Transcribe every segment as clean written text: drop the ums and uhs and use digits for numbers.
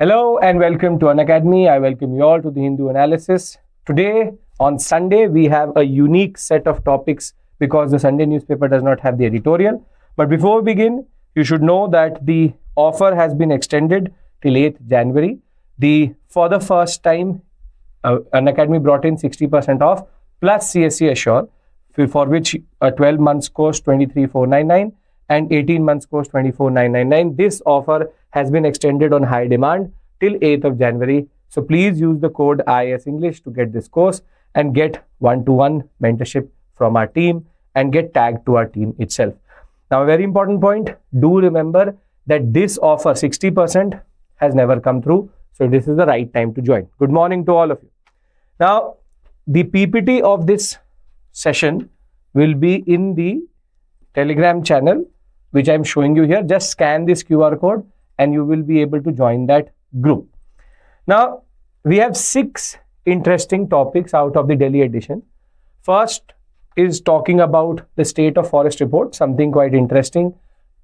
Hello and welcome to Unacademy. I welcome you all to the Hindu analysis. Today on Sunday, we have a unique set of topics because the Sunday newspaper does not have the editorial. But before we begin, you should know that the offer has been extended till 8th January. For the first time, Unacademy brought in 60% off plus CSE Assure, for which a 12 months course 23,499 and 18 months course 24,999. This offer has been extended on high demand till 8th of January. So please use the code IS English to get this course and get one-to-one mentorship from our team and get tagged to our team itself. Now, a very important point, do remember that this offer 60% has never come through. So this is the right time to join. Good morning to all of you. Now, the PPT of this session will be in the Telegram channel, which I'm showing you here. Just scan this QR code and you will be able to join that group. Now, we have 6 interesting topics out of the Delhi edition. First is talking about the state of forest report, something quite interesting.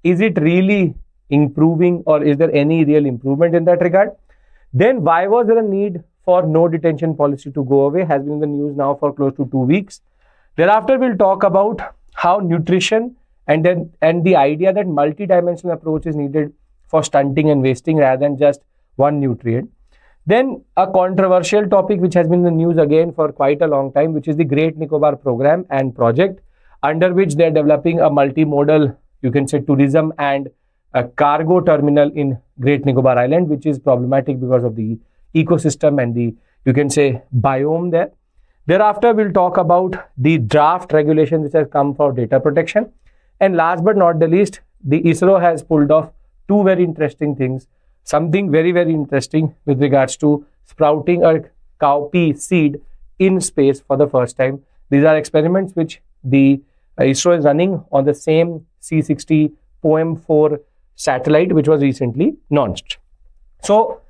Is it really improving, or is there any real improvement in that regard? Then, why was there a need for no detention policy to go away? Has been in the news now for close to 2 weeks. Thereafter, we'll talk about how nutrition and the idea that multi-dimensional approach is needed for stunting and wasting rather than just one nutrient. Then a controversial topic which has been in the news again for quite a long time, which is the Great Nicobar program and project, under which they're developing a multimodal, you can say, tourism and a cargo terminal in Great Nicobar Island, which is problematic because of the ecosystem and the, you can say, biome there. Thereafter, we'll talk about the draft regulation which has come for data protection. And last but not the least, the ISRO has pulled off 2 very interesting things. Something very, very interesting with regards to sprouting a cowpea seed in space for the first time. These are experiments which the ISRO is running on the same C60 POEM-4 satellite, which was recently launched. So,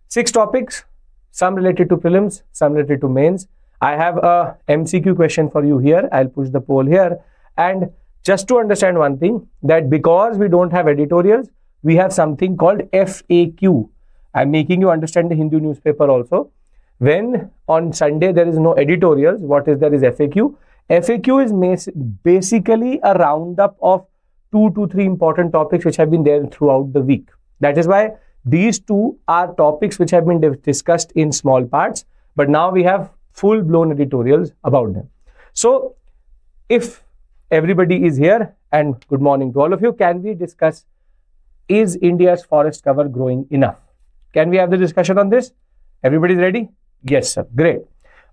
6 topics, some related to prelims, some related to mains. I have a MCQ question for you here. I'll push the poll here. And just to understand one thing, that because we don't have editorials, we have something called FAQ. I'm making you understand the Hindu newspaper also. When on Sunday there is no editorials, what is there is FAQ. FAQ is basically a roundup of 2 to 3 important topics which have been there throughout the week. That is why these 2 are topics which have been discussed in small parts, but now we have full-blown editorials about them. So, if everybody is here, and good morning to all of you, can we discuss, is India's forest cover growing enough? Can we have the discussion on this? Everybody's ready? Yes, sir. Great.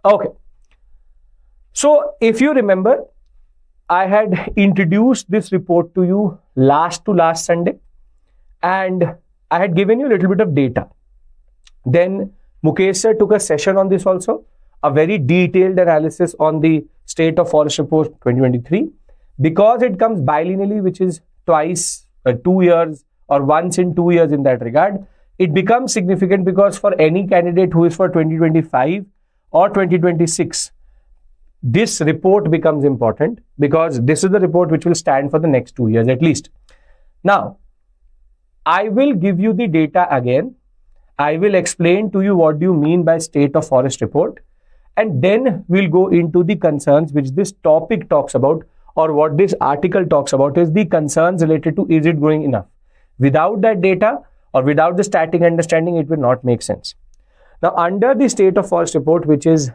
Okay. So, if you remember, I had introduced this report to you last Sunday, and I had given you a little bit of data. Then Mukesh sir took a session on this also, a very detailed analysis on the state of forest report 2023. Because it comes bilinearly, which is twice 2 years or once in 2 years in that regard, it becomes significant because for any candidate who is for 2025 or 2026, this report becomes important because this is the report which will stand for the next 2 years at least. Now, I will give you the data again. I will explain to you what do you mean by state of forest report, and then we'll go into the concerns which this topic talks about, or what this article talks about is the concerns related to is it growing enough. Without that data or without the static understanding, it will not make sense. Now, under the state of forest report, which is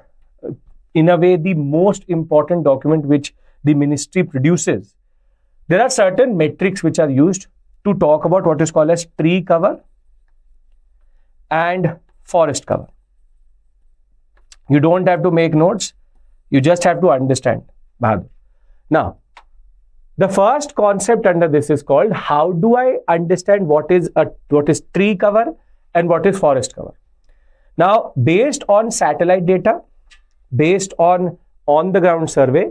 in a way the most important document which the ministry produces, there are certain metrics which are used to talk about what is called as tree cover and forest cover. You don't have to make notes. You just have to understand. Bahadur. Now, the first concept under this is called, how do I understand what is tree cover and what is forest cover? Now, based on satellite data, based on the ground survey,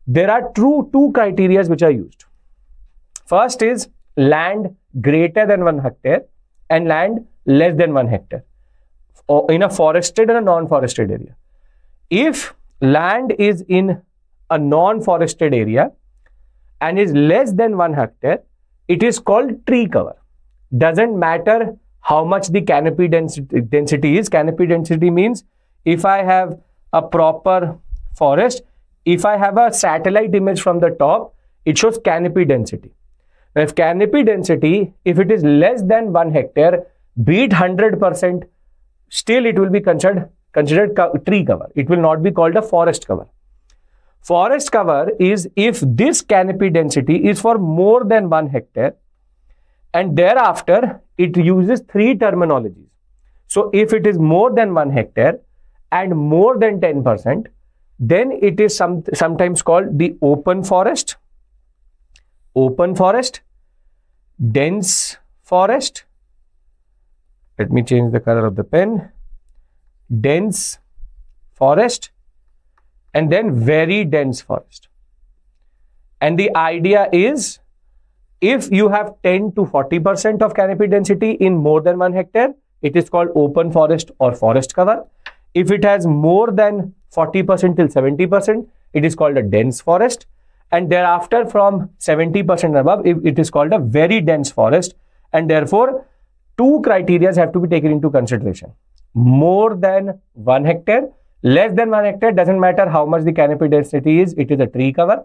there are two criteria which are used. First is land greater than 1 hectare and land less than 1 hectare in a forested and a non-forested area. If land is in a non-forested area and is less than 1 hectare, it is called tree cover. Doesn't matter how much the canopy density is. Canopy density means if I have a proper forest, if I have a satellite image from the top, it shows canopy density. Now, if canopy density, if it is less than 1 hectare, be it 100%, still it will be considered tree cover. It will not be called a forest cover. Forest cover is if this canopy density is for more than 1 hectare, and thereafter it uses 3 terminologies. So if it is more than 1 hectare and more than 10%, then it is sometimes called the open forest, dense forest. Let me change the color of the pen. Dense forest, and then very dense forest. And the idea is, if you have 10 to 40% of canopy density in more than 1 hectare, it is called open forest or forest cover. If it has more than 40% till 70%, it is called a dense forest. And thereafter from 70% above, it is called a very dense forest. And therefore, 2 criteria have to be taken into consideration. More than 1 hectare, less than 1 hectare, doesn't matter how much the canopy density is, it is a tree cover.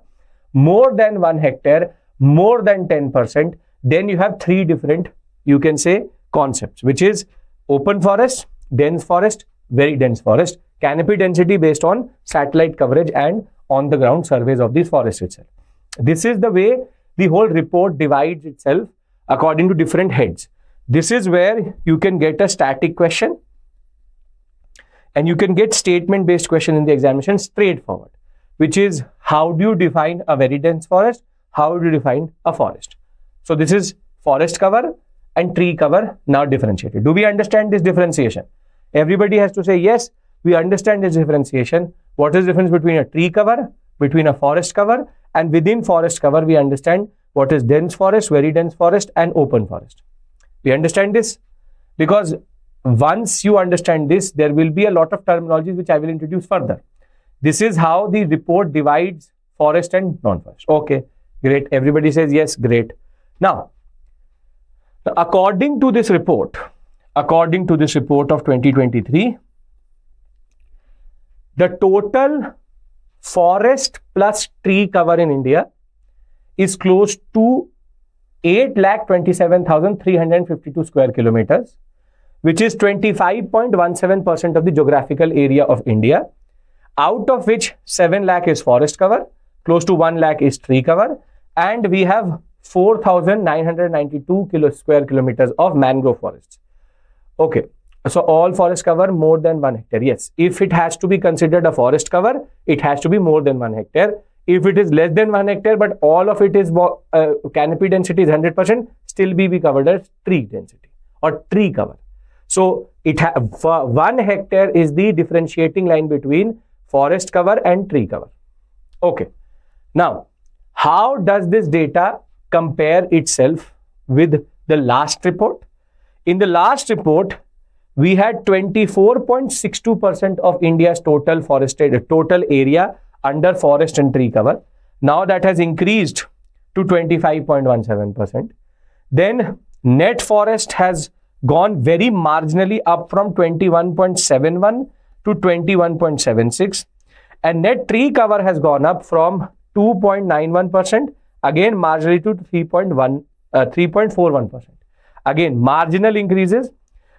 More than 1 hectare, more than 10%, then you have 3 different, you can say, concepts, which is open forest, dense forest, very dense forest, canopy density based on satellite coverage and on the ground surveys of these forests itself. This is the way the whole report divides itself according to different heads. This is where you can get a static question and you can get statement based question in the examination straightforward, which is how do you define a very dense forest? How do you define a forest? So this is forest cover and tree cover now differentiated. Do we understand this differentiation? Everybody has to say, yes, we understand this differentiation. What is the difference between a tree cover, between a forest cover, and within forest cover, we understand what is dense forest, very dense forest, and open forest. We understand this? Because once you understand this, there will be a lot of terminologies which I will introduce further. This is how the report divides forest and non-forest. Okay, great. Everybody says yes, great. Now, according to this report of 2023, the total forest plus tree cover in India is close to 8,27,352 square kilometers, which is 25.17% of the geographical area of India, out of which 7 lakh is forest cover, close to 1 lakh is tree cover, and we have 4,992 square kilometers of mangrove forests. Okay, so all forest cover more than 1 hectare. Yes, if it has to be considered a forest cover, it has to be more than 1 hectare. If it is less than 1 hectare, but all of it is canopy density is 100%, still be covered as tree density or tree cover. So it 1 hectare is the differentiating line between forest cover and tree cover. Okay. Now, how does this data compare itself with the last report? In the last report, we had 24.62% of India's total total area under forest and tree cover. Now that has increased to 25.17%. Then net forest has gone very marginally up from 21.71 to 21.76, and net tree cover has gone up from 2.91%, again marginally, to 3.41%. Again, marginal increases.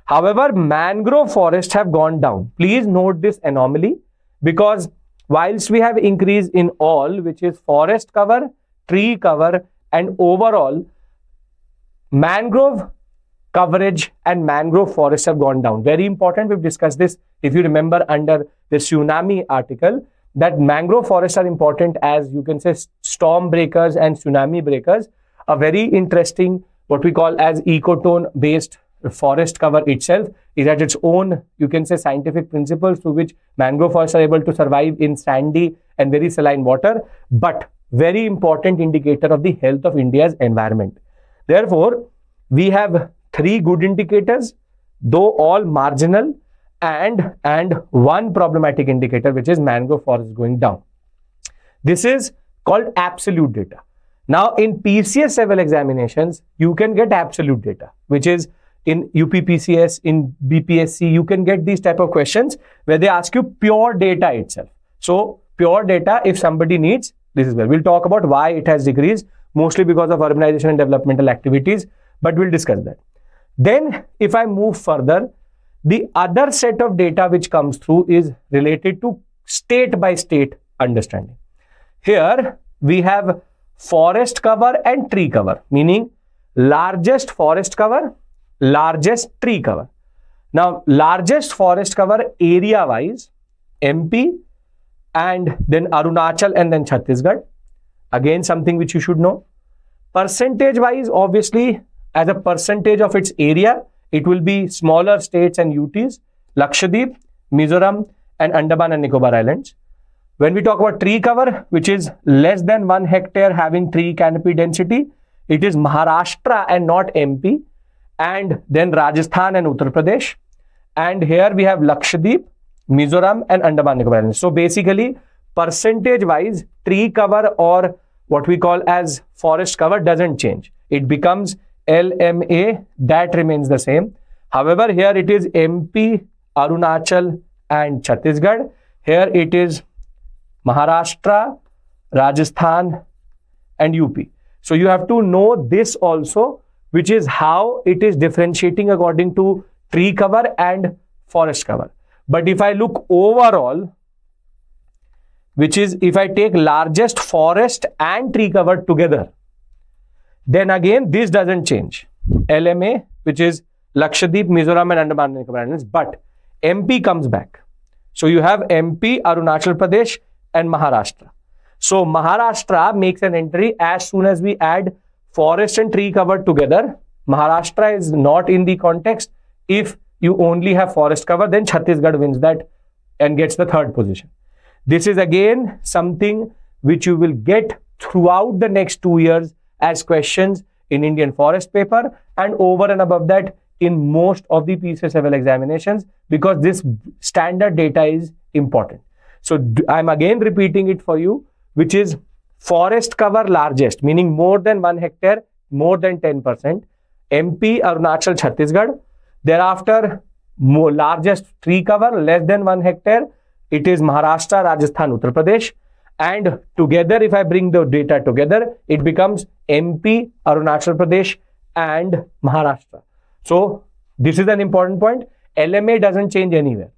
However, mangrove forests have gone down. Please note this anomaly, because whilst we have increase in all, which is forest cover, tree cover, and overall, mangrove coverage and mangrove forests have gone down. Very important, we've discussed this, if you remember, under the tsunami article, that mangrove forests are important as, you can say, storm breakers and tsunami breakers. A very interesting, what we call as ecotone based forest cover itself is at its own, you can say, scientific principles through which mangrove forests are able to survive in sandy and very saline water, but very important indicator of the health of India's environment. Therefore, we have 3 good indicators, though all marginal, and 1 problematic indicator, which is mangrove forest going down. This is called absolute data. Now, in PCS level examinations, you can get absolute data, which is in UPPCS, in BPSC, you can get these type of questions where they ask you pure data itself. So pure data, if somebody needs, this is where we'll talk about why it has decreased, mostly because of urbanization and developmental activities, but we'll discuss that. Then if I move further, the other set of data which comes through is related to state by state understanding. Here we have forest cover and tree cover, meaning largest forest cover, largest tree cover. Now, largest forest cover area wise, MP and then Arunachal and then Chhattisgarh. Again, something which you should know. Percentage wise, obviously, as a percentage of its area, it will be smaller states and UTs, Lakshadweep, Mizoram and Andaman and Nicobar Islands. When we talk about tree cover, which is less than 1 hectare having tree canopy density, it is Maharashtra and not MP, and then Rajasthan and Uttar Pradesh. And here we have Lakshadweep, Mizoram and Andaman Nicobar Islands. So basically, percentage wise, tree cover or what we call as forest cover doesn't change. It becomes LMA, that remains the same. However, here it is MP, Arunachal and Chhattisgarh. Here it is Maharashtra, Rajasthan and UP. So you have to know this also, which is how it is differentiating according to tree cover and forest cover. But if I look overall, which is if I take largest forest and tree cover together, then again this doesn't change. LMA, which is Lakshadweep, Mizoram and Andaman and Nicobar Islands, but MP comes back. So you have MP, Arunachal Pradesh and Maharashtra. So Maharashtra makes an entry as soon as we add forest and tree cover together. Maharashtra is not in the context. If you only have forest cover, then Chhattisgarh wins that and gets the third position. This is again something which you will get throughout the next 2 years as questions in Indian forest paper and over and above that in most of the PCS level examinations, because this standard data is important. So I'm again repeating it for you, which is forest cover largest, meaning more than 1 hectare, more than 10%, MP, Arunachal, Chhattisgarh. Thereafter, more largest tree cover, less than 1 hectare, it is Maharashtra, Rajasthan, Uttar Pradesh. And together, if I bring the data together, it becomes MP, Arunachal Pradesh and Maharashtra. So this is an important point. LMA doesn't change anywhere.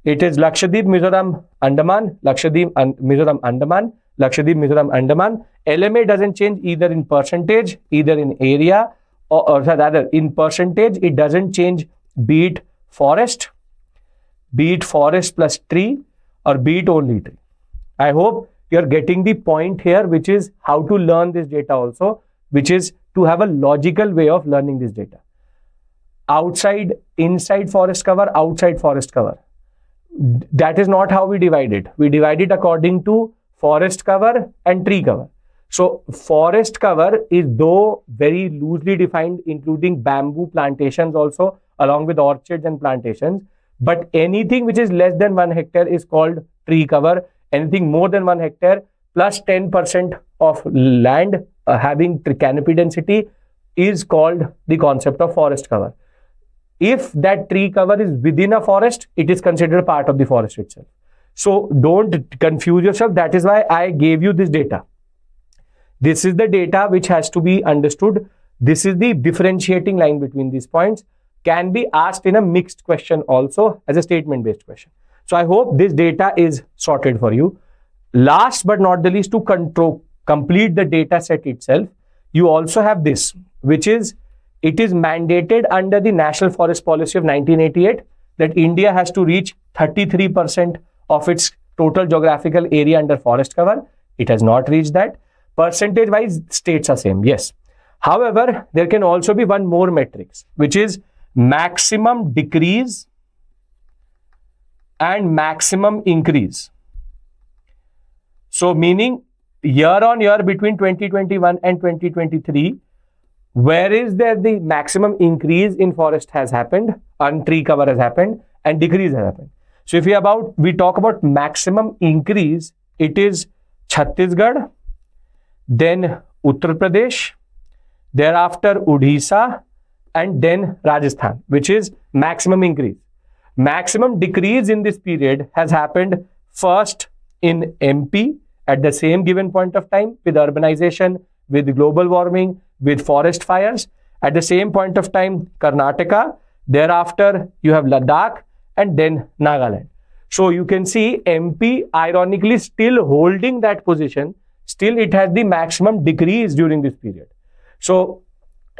It is Lakshadweep, Mizoram, Andaman, Lakshadweep, Mizoram, Andaman, Lakshadweep, Mizoram, Andaman. LMA doesn't change either in percentage, either in area, or rather in percentage, it doesn't change, be it forest plus tree, or be it only tree. I hope you're getting the point here, which is how to learn this data also, which is to have a logical way of learning this data. Outside, inside forest cover, outside forest cover. That is not how we divide it. We divide it according to forest cover and tree cover. So forest cover is though very loosely defined, including bamboo plantations also, along with orchards and plantations. But anything which is less than 1 hectare is called tree cover. Anything more than 1 hectare plus 10% of land having canopy density is called the concept of forest cover. If that tree cover is within a forest, it is considered part of the forest itself. So don't confuse yourself. That is why I gave you this data. This is the data which has to be understood. This is the differentiating line between these points. Can be asked in a mixed question also as a statement based question. So I hope this data is sorted for you. Last but not the least, to complete the data set itself, you also have this, which is it is mandated under the National Forest Policy of 1988 that India has to reach 33% of its total geographical area under forest cover. It has not reached that. Percentage wise, states are same, yes. However, there can also be one more metrics, which is maximum decrease and maximum increase. So meaning year on year between 2021 and 2023, where is there the maximum increase in forest has happened and tree cover has happened and decrease has happened. So if we talk about maximum increase, it is Chhattisgarh, then Uttar Pradesh, thereafter Odisha and then Rajasthan, which is maximum increase. Maximum decrease in this period has happened first in MP at the same given point of time, with urbanization, with global warming, with forest fires. At the same point of time, Karnataka. Thereafter, you have Ladakh, and then Nagaland. So you can see MP ironically still holding that position. Still, it has the maximum decrease during this period. So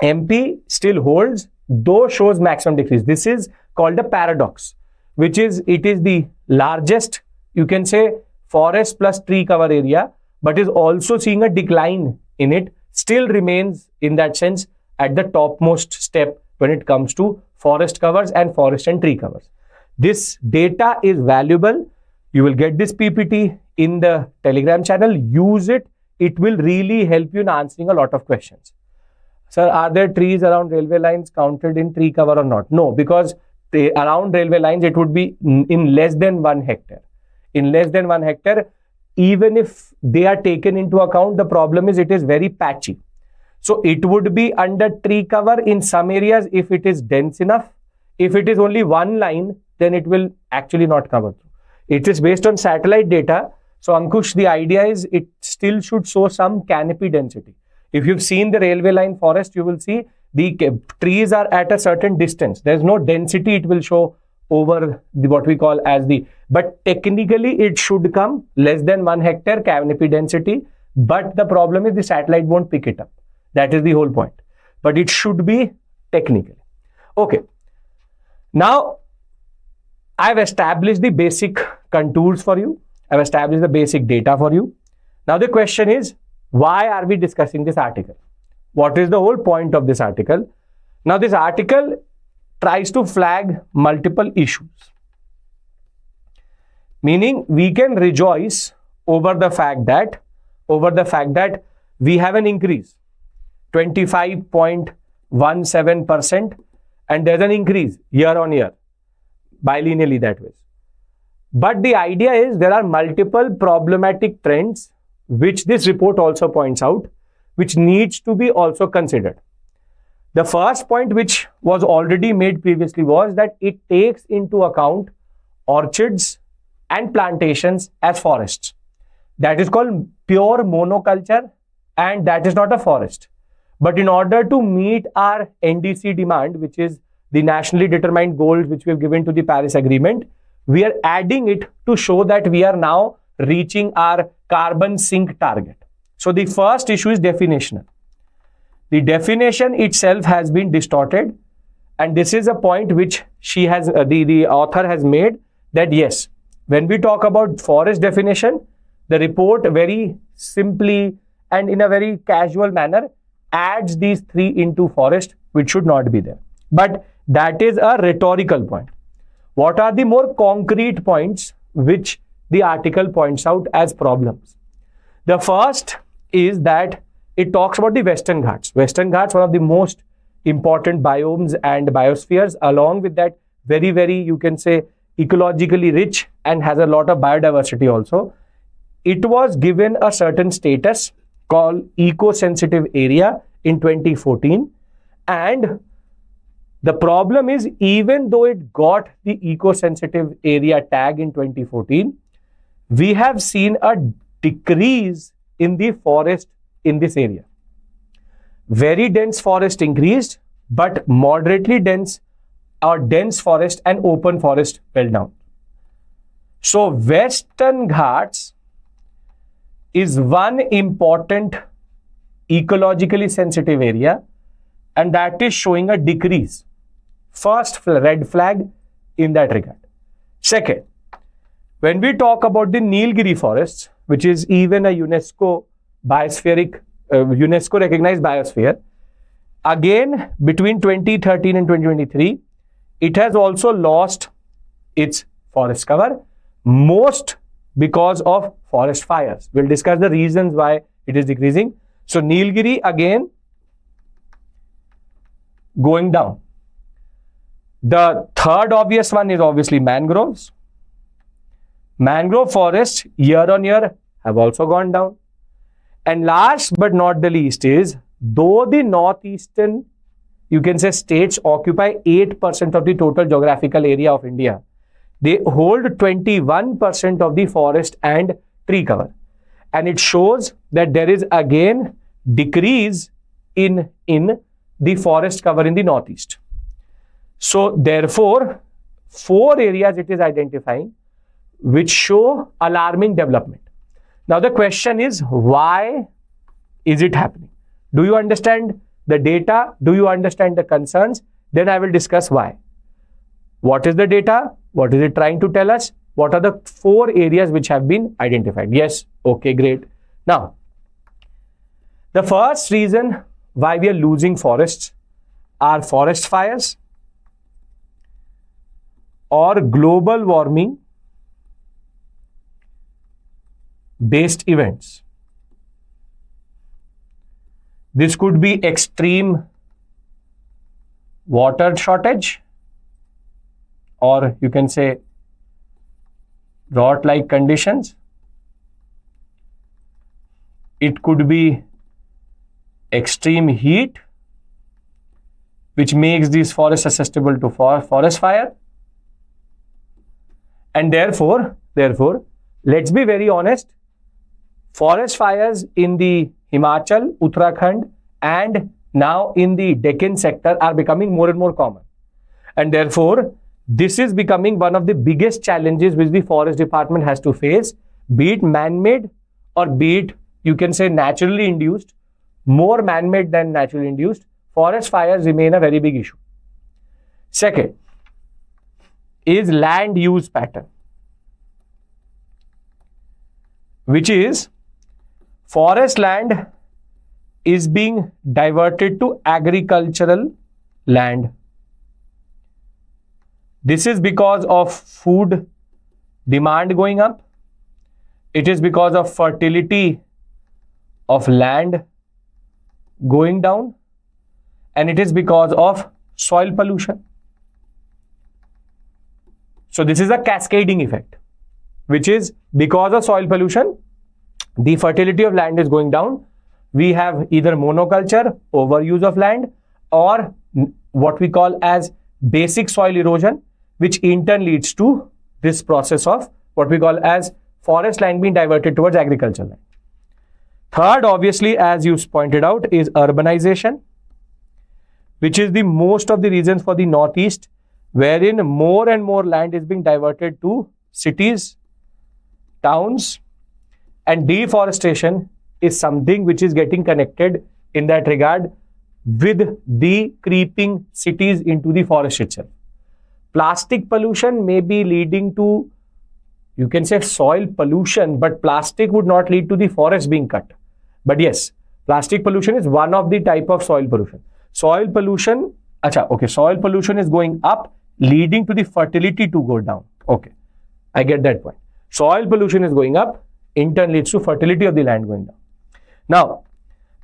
MP still holds, though shows maximum decrease. This is called a paradox, which is, it is the largest, you can say, forest plus tree cover area, but is also seeing a decline in it, still remains in that sense at the topmost step when it comes to forest covers and forest and tree covers. This data is valuable. You will get this PPT in the Telegram channel. Use it. It will really help you in answering a lot of questions. Sir, are there trees around railway lines counted in tree cover or not? No, because around railway lines, it would be in less than 1 hectare. In less than 1 hectare, even if they are taken into account, the problem is it is very patchy. So it would be under tree cover in some areas if it is dense enough. If it is only one line, then it will actually not cover through. It is based on satellite data. So Ankush, the idea is it still should show some canopy density. If you've seen the railway line forest, you will see the trees are at a certain distance. There's no density it will show over the, what we call as the, but technically it should come less than 1 hectare canopy density. But the problem is the satellite won't pick it up. That is the whole point. But it should be technically. Okay. Now, I've established the basic contours for you. I've established the basic data for you. Now, the question is, why are we discussing this article? What is the whole point of this article? Now, this article tries to flag multiple issues. Meaning, we can rejoice over the fact that we have an increase, 25.17%, and there's an increase year on year, bilinearly that way. But the idea is there are multiple problematic trends, which this report also points out, which needs to be also considered. The first point, which was already made previously, was that it takes into account orchards and plantations as forests. That is called pure monoculture, and that is not a forest. But in order to meet our NDC demand, which is the nationally determined goals which we have given to the Paris Agreement, we are adding it to show that we are now reaching our carbon sink target. So the first issue is definitional. The definition itself has been distorted, and this is a point which she has, the author has made, that yes, when we talk about forest definition, the report very simply and in a very casual manner adds these three into forest, which should not be there. But that is a rhetorical point. What are the more concrete points which the article points out as problems? The first is that it talks about the Western Ghats. Western Ghats, one of the most important biomes and biospheres, along with that very, very, you can say, ecologically rich and has a lot of biodiversity also. It was given a certain status called eco-sensitive area in 2014, and the problem is, even though it got the eco-sensitive area tag in 2014, we have seen a decrease in the forest in this area. Very dense forest increased, but moderately dense or dense forest and open forest fell down. So Western Ghats is one important ecologically sensitive area, and that is showing a decrease. First red flag in that regard. Second, when we talk about the Nilgiri forests, which is even a UNESCO biosphere, UNESCO recognized biosphere, again between 2013 and 2023, it has also lost its forest cover, most because of forest fires. We'll discuss the reasons why it is decreasing. So Nilgiri again going down. The third obvious one is obviously mangroves. Mangrove forests year on year have also gone down. And last but not the least is, though the northeastern you can say states occupy 8% of the total geographical area of India. They hold 21% of the forest and tree cover. And it shows that there is again decrease in the forest cover in the northeast. So therefore, 4 areas it is identifying which show alarming development. Now the question is, why is it happening? Do you understand the data? Do you understand the concerns? Then I will discuss why. What is the data? What is it trying to tell us? What are the 4 areas which have been identified? Yes, okay, great. Now, the first reason why we are losing forests are forest fires or global warming based events. This could be extreme water shortage, or you can say drought-like conditions. It could be extreme heat, which makes these forests susceptible to forest fire. And therefore, let's be very honest, forest fires in the Himachal, Uttarakhand, and now in the Deccan sector are becoming more and more common. And therefore, this is becoming one of the biggest challenges which the forest department has to face, be it man-made or be it, you can say, naturally induced. More man-made than naturally induced. Forest fires remain a very big issue. Second is land use pattern, which is forest land is being diverted to agricultural land. This is because of food demand going up. It is because of fertility of land going down, and it is because of soil pollution. So this is a cascading effect, which is because of soil pollution, the fertility of land is going down. We have either monoculture, overuse of land, or what we call as basic soil erosion, which in turn leads to this process of what we call as forest land being diverted towards agricultural land. Third, obviously, as you pointed out, is urbanization, which is the most of the reasons for the Northeast, wherein more and more land is being diverted to cities, towns, and deforestation is something which is getting connected in that regard with the creeping cities into the forest itself. Plastic pollution may be leading to, you can say, soil pollution, but plastic would not lead to the forest being cut. But yes, plastic pollution is one of the type of soil pollution. Soil pollution is going up, leading to the fertility to go down. Okay, I get that point. Soil pollution is going up, in turn leads to fertility of the land going down. Now,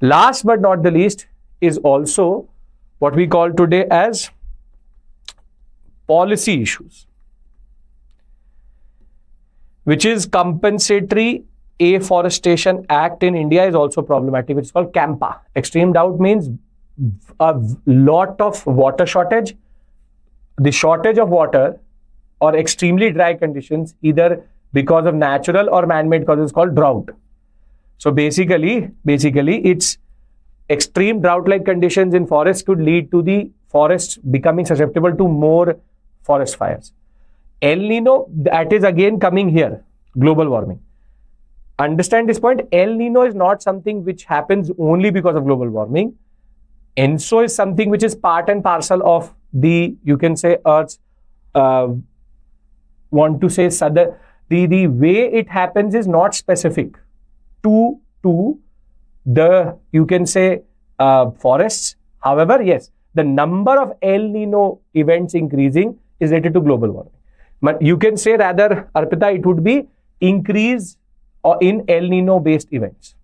last but not the least is also what we call today as policy issues, which is Compensatory Afforestation Act in India is also problematic, which is called CAMPA. Extreme drought means a lot of water shortage. The shortage of water or extremely dry conditions, either because of natural or man-made causes, called drought. So basically it's extreme drought-like conditions in forests could lead to the forests becoming susceptible to more forest fires. El Nino, that is again coming here, global warming. Understand this point, El Nino is not something which happens only because of global warming. ENSO is something which is part and parcel of the, you can say, Earth's, the way it happens is not specific to the, you can say, forests. However, yes, the number of El Nino events increasing is related to global warming. But you can say rather, Arpita, it would be increase in El Nino based events.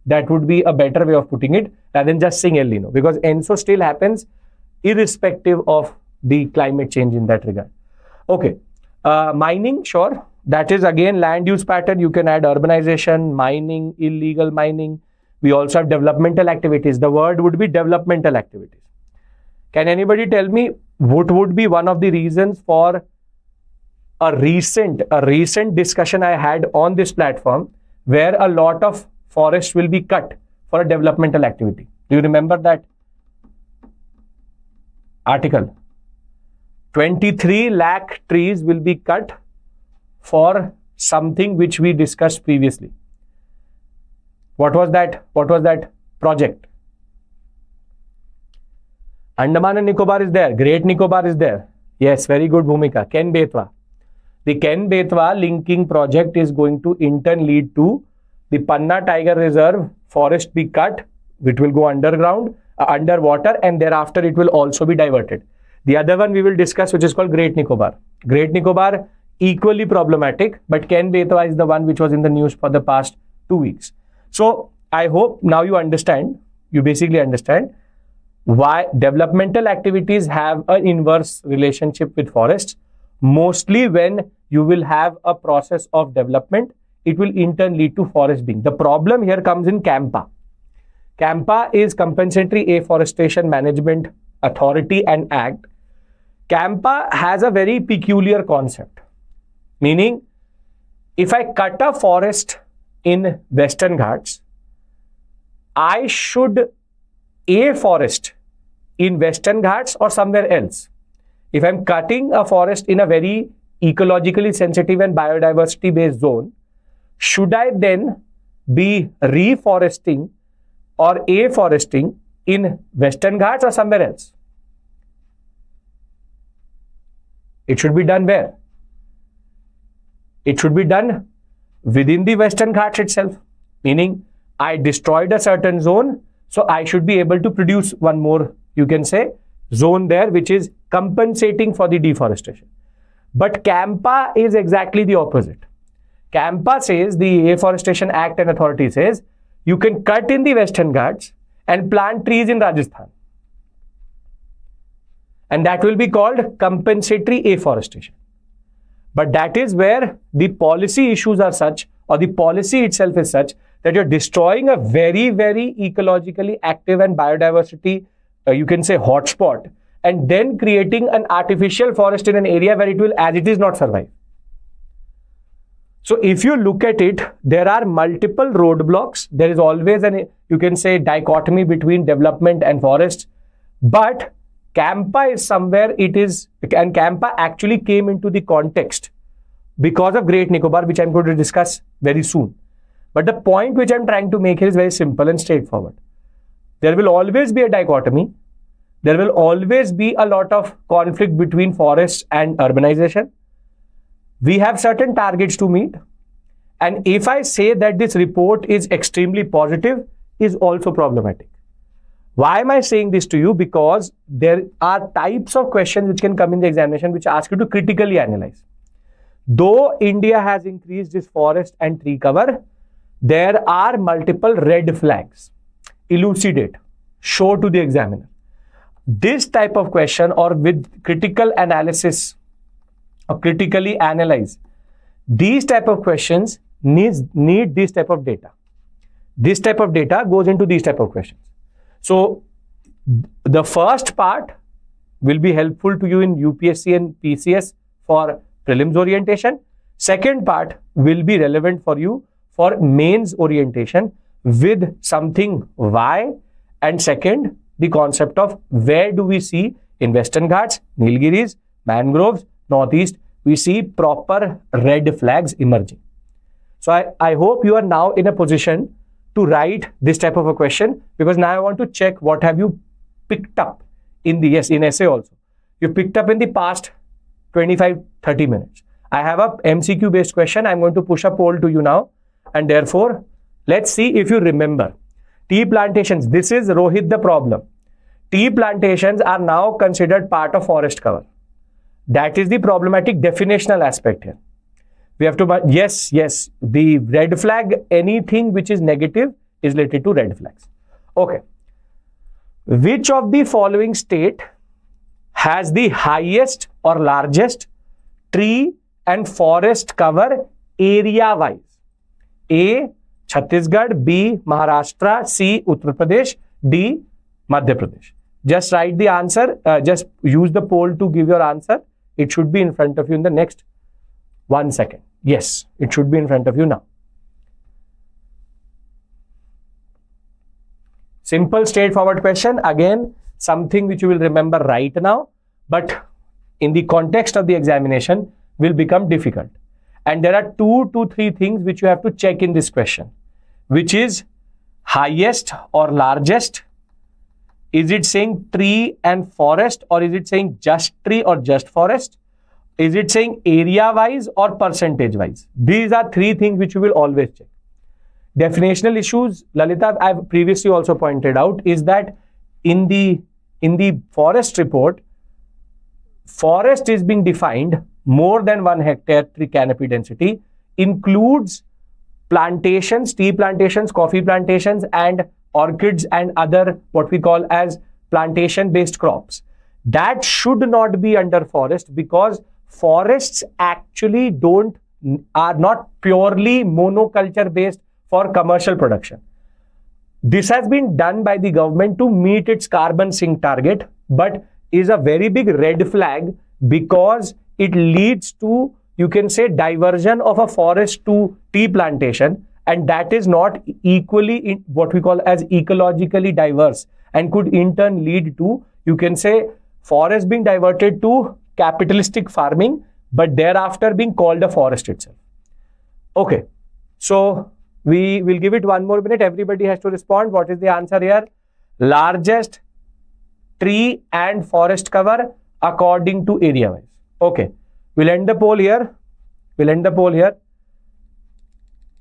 That would be a better way of putting it rather than just saying El Nino, because ENSO still happens irrespective of the climate change in that regard. Okay, mining, sure. That is again land use pattern. You can add urbanization, mining, illegal mining. We also have developmental activities. The word would be developmental activities. Can anybody tell me what would be one of the reasons for a recent discussion I had on this platform where a lot of forest will be cut for a developmental activity? Do you remember that article? 23 lakh trees will be cut for something which we discussed previously. What was that? What was that project? Andaman and Nicobar is there. Great Nicobar is there. Yes, very good, Bhumika. Ken Betwa. The Ken Betwa linking project is going to in turn lead to the Panna Tiger Reserve forest be cut, which will go underground, underwater, and thereafter it will also be diverted. The other one we will discuss, which is called Great Nicobar. Great Nicobar, equally problematic, but Ken Betwa is the one which was in the news for the past 2 weeks. So I hope now you understand, you basically understand why developmental activities have an inverse relationship with forests. Mostly when you will have a process of development, it will in turn lead to forest being. The problem here comes in CAMPA. CAMPA is Compensatory Afforestation Management Authority and Act. CAMPA has a very peculiar concept. Meaning, if I cut a forest in Western Ghats, I should afforest in Western Ghats or somewhere else. If I'm cutting a forest in a very ecologically sensitive and biodiversity based zone, should I then be reforesting or afforesting in Western Ghats or somewhere else? It should be done where? It should be done within the Western Ghats itself. Meaning, I destroyed a certain zone, so I should be able to produce one more, you can say, zone there, which is compensating for the deforestation. But CAMPA is exactly the opposite. CAMPA says, the Afforestation Act and Authority says, you can cut in the Western Ghats and plant trees in Rajasthan. And that will be called compensatory afforestation. But that is where the policy issues are such, or the policy itself is such, that you're destroying a very, very ecologically active and biodiversity, you can say, hotspot, and then creating an artificial forest in an area where it will, as it is, not survive. So if you look at it, there are multiple roadblocks. There is always an, you can say, dichotomy between development and forest. But CAMPA is somewhere it is, and CAMPA actually came into the context because of Great Nicobar, which I'm going to discuss very soon. But the point which I'm trying to make here is very simple and straightforward. There will always be a dichotomy. There will always be a lot of conflict between forests and urbanization. We have certain targets to meet. And if I say that this report is extremely positive, is also problematic. Why am I saying this to you? Because there are types of questions which can come in the examination which ask you to critically analyze. Though India has increased its forest and tree cover, there are multiple red flags. Elucidate, show to the examiner. This type of question, or with critical analysis or critically analyze, these type of questions need this type of data. This type of data goes into these type of questions. So the first part will be helpful to you in UPSC and PCS for prelims orientation. Second part will be relevant for you for mains orientation with something why, and second, the concept of where do we see in Western Ghats, Nilgiris, mangroves, Northeast, we see proper red flags emerging. So I hope you are now in a position to write this type of a question, because now I want to check what have you picked up in the, in essay also. You picked up in the past 25-30 minutes. I have a MCQ based question. I'm going to push a poll to you now, and therefore let's see if you remember. Tea plantations, this is Rohit the problem. Tea plantations are now considered part of forest cover. That is the problematic definitional aspect here. We have to, yes, the red flag, anything which is negative is related to red flags. Okay. Which of the following state has the highest or largest tree and forest cover area wise? A, Chhattisgarh, B, Maharashtra, C, Uttar Pradesh, D, Madhya Pradesh. Just write the answer. Just use the poll to give your answer. It should be in front of you in the next 1 second. Yes, it should be in front of you now. Simple, straightforward question. Again, something which you will remember right now, but in the context of the examination will become difficult. And there are 2 to 3 things which you have to check in this question, which is highest or largest. Is it saying tree and forest, or is it saying just tree or just forest? Is it saying area wise or percentage wise? These are 3 things which you will always check. Definitional issues, Lalita, I've previously also pointed out, is that in the forest report, forest is being defined more than 1 hectare tree canopy density, includes plantations, tea plantations, coffee plantations, and orchids and other what we call as plantation based crops. That should not be under forest, because forests actually are not purely monoculture based for commercial production. This has been done by the government to meet its carbon sink target, but is a very big red flag, because it leads to, you can say, diversion of a forest to tea plantation, and that is not equally what we call as ecologically diverse, and could in turn lead to, you can say, forest being diverted to capitalistic farming, but thereafter being called a forest itself. Okay, so we will give it 1 more minute. Everybody has to respond. What is the answer here? Largest tree and forest cover according to area wise. Okay, we'll end the poll here.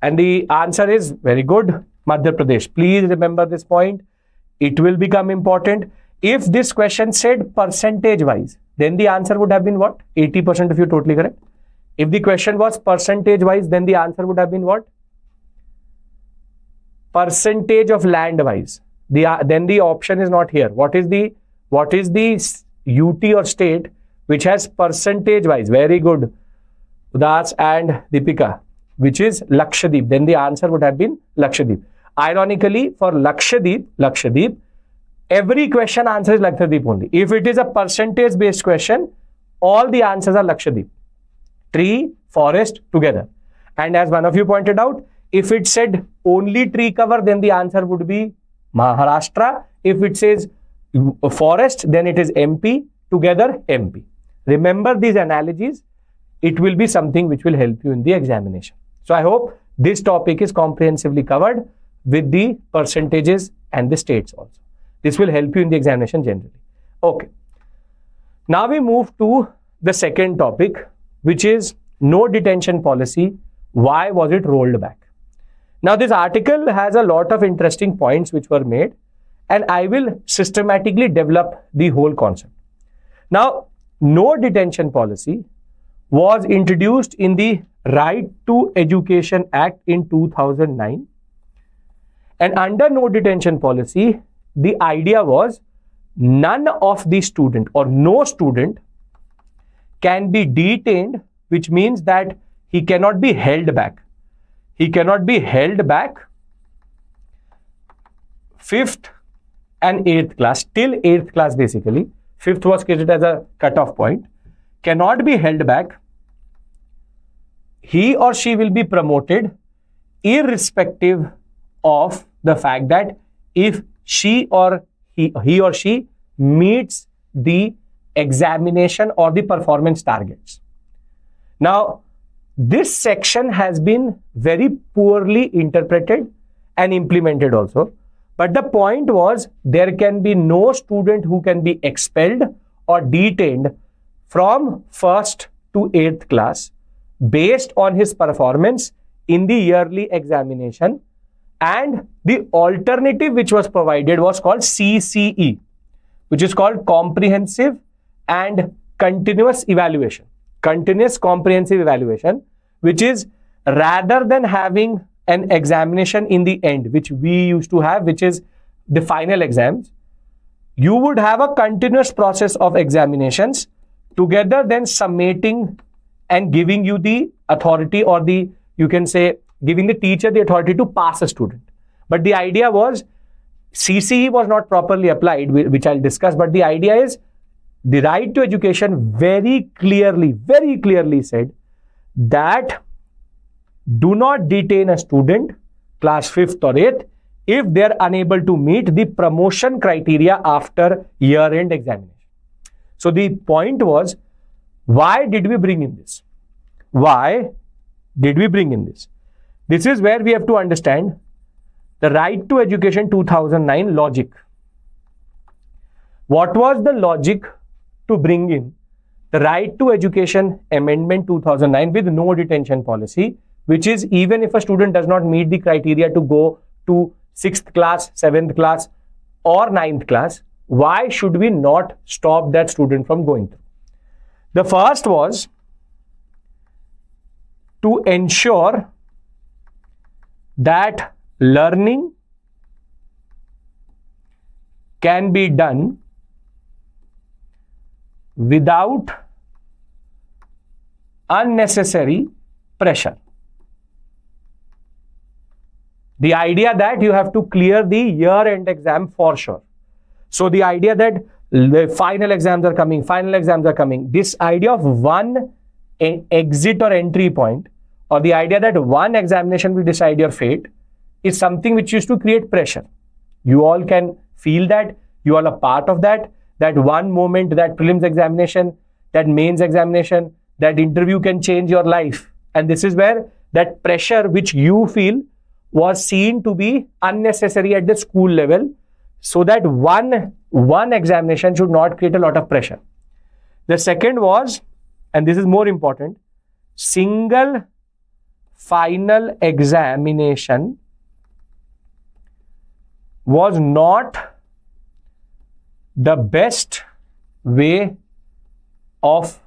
And the answer is very good, Madhya Pradesh. Please remember this point. It will become important. If this question said percentage wise, then the answer would have been what? 80% of you totally correct. If the question was percentage wise, then the answer would have been what? Percentage of land wise. Then the option is not here. What is the UT or state which has percentage wise? Very good, Udas and Deepika, which is Lakshadweep. Then the answer would have been Lakshadweep. Ironically, for Lakshadweep, every question answer is Lakshadweep only. If it is a percentage based question, all the answers are Lakshadweep. Tree, forest together. And as one of you pointed out, if it said only tree cover, then the answer would be Maharashtra. If it says forest, then it is MP, together MP. Remember these analogies. It will be something which will help you in the examination. So I hope this topic is comprehensively covered with the percentages and the states also. This will help you in the examination generally. Okay. Now we move to the second topic, which is no detention policy. Why was it rolled back? Now this article has a lot of interesting points which were made, and I will systematically develop the whole concept. Now, no detention policy was introduced in the Right to Education Act in 2009. And under no detention policy, the idea was none of the student or no student can be detained, which means that he cannot be held back. He cannot be held back 5th and 8th class, till 8th class basically. 5th was created as a cutoff point. Cannot be held back. He or she will be promoted irrespective of the fact that if he or she meets the examination or the performance targets. Now, this section has been very poorly interpreted and implemented also. But the point was, there can be no student who can be expelled or detained from 1st to 8th class based on his performance in the yearly examination. And the alternative which was provided was called CCE, which is called Comprehensive and Continuous Evaluation. Continuous Comprehensive Evaluation, which is rather than having an examination in the end, which we used to have, which is the final exams, you would have a continuous process of examinations together, then summating and giving you the authority, or the, you can say, giving the teacher the authority to pass a student. But the idea was CCE was not properly applied, which I'll discuss, but the idea is the right to education very clearly said that do not detain a student class 5th or 8th if they are unable to meet the promotion criteria after year-end examination. So the point was, why did we bring in this? Why did we bring in this? This is where we have to understand the Right to Education 2009 logic. What was the logic to bring in the Right to Education Amendment 2009 with no detention policy, which is even if a student does not meet the criteria to go to 6th class, 7th class or 9th class, why should we not stop that student from going through? The first was to ensure that learning can be done without unnecessary pressure. The idea that you have to clear the year-end exam for sure. So the idea that the final exams are coming, this idea of one exit or entry point, or the idea that one examination will decide your fate, is something which used to create pressure. You all can feel that, you all are part of that one moment, that prelims examination, that mains examination, that interview can change your life. And this is where that pressure which you feel was seen to be unnecessary at the school level, so that one examination should not create a lot of pressure. The second was, and this is more important, single final examination was not the best way of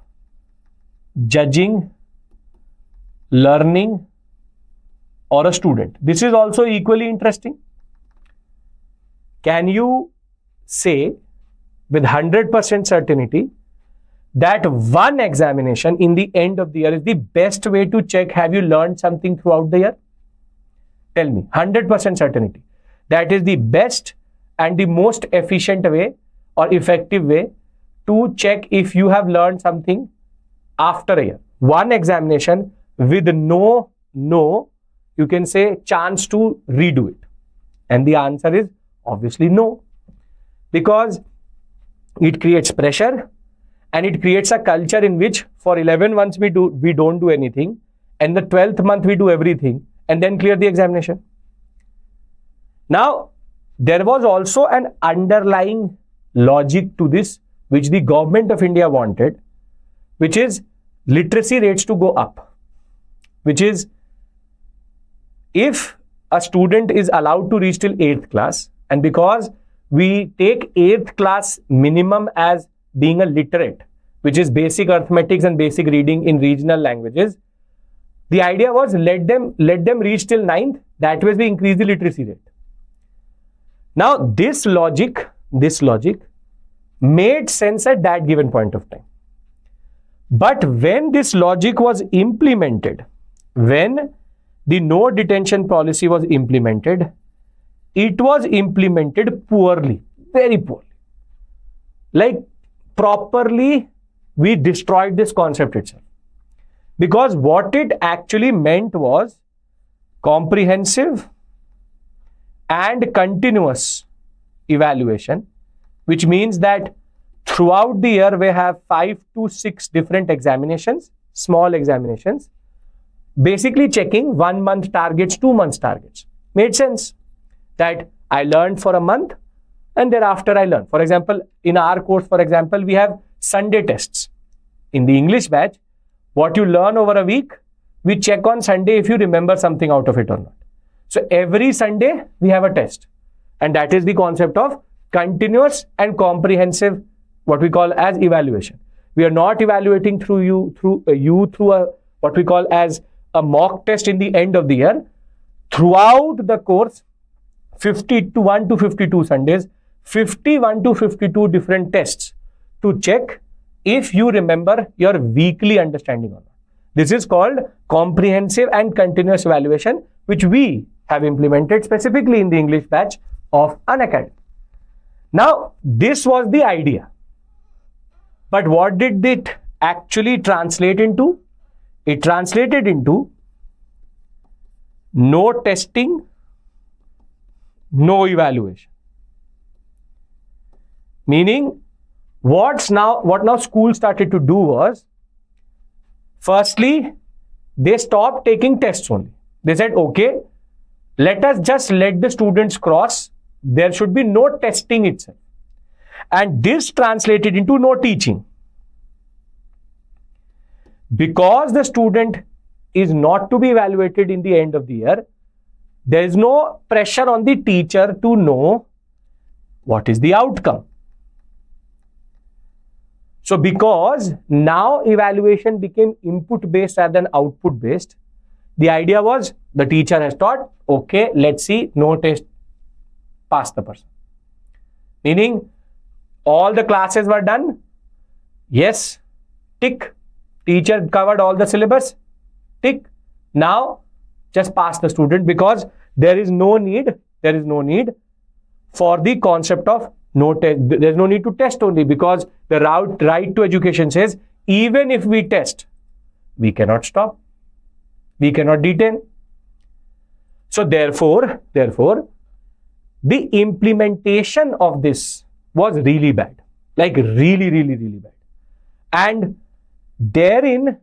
judging learning or a student. This is also equally interesting. Can you say with 100% certainty that one examination in the end of the year is the best way to check have you learned something throughout the year? Tell me, 100% certainty. That is the best and the most efficient way or effective way to check if you have learned something after a year. One examination with no, you can say, chance to redo it. And the answer is obviously no. Because it creates pressure and it creates a culture in which for 11 months we don't do anything, and the 12th month we do everything and then clear the examination. Now, there was also an underlying logic to this which the government of India wanted, which is literacy rates to go up. Which is, if a student is allowed to reach till 8th class, and because we take 8th class minimum as being a literate, which is basic arithmetics and basic reading in regional languages, the idea was let them reach till 9th, that way we increase the literacy rate. Now, this logic made sense at that given point of time. But when this logic was implemented, when the no detention policy was implemented, it was implemented poorly, very poorly. Like properly, we destroyed this concept itself. Because what it actually meant was comprehensive and continuous evaluation, which means that throughout the year we have 5 to 6 different examinations, small examinations, basically checking 1 month targets, 2 months targets. Made sense that I learned for a month and thereafter I learned. For example, in our course, for example, we have Sunday tests. In the English batch, what you learn over a week, we check on Sunday if you remember something out of it or not. So every Sunday we have a test, and that is the concept of continuous and comprehensive, what we call as evaluation. We are not evaluating through a what we call as a mock test in the end of the year. Throughout the course, 51 to 52 Sundays, 51 to 52 different tests to check if you remember your weekly understanding or not. This is called comprehensive and continuous evaluation, which we have implemented specifically in the English batch of Unacademy. Now, this was the idea. But what did it actually translate into? It translated into no testing, no evaluation. Meaning, what now school started to do was, firstly, they stopped taking tests only. They said, okay, let us just let the students cross. There should be no testing itself. And this translated into no teaching. Because the student is not to be evaluated in the end of the year, there is no pressure on the teacher to know what is the outcome. So because now evaluation became input based rather than output based, the idea was the teacher has taught, okay, let's see, no test, pass the person. Meaning all the classes were done, yes, tick, teacher covered all the syllabus, tick, now just pass the student, because there is no need for the concept of no test. There is no need to test only, because the right to education says even if we test, we cannot stop, we cannot detain. So therefore, the implementation of this was really bad, like really bad. And therein,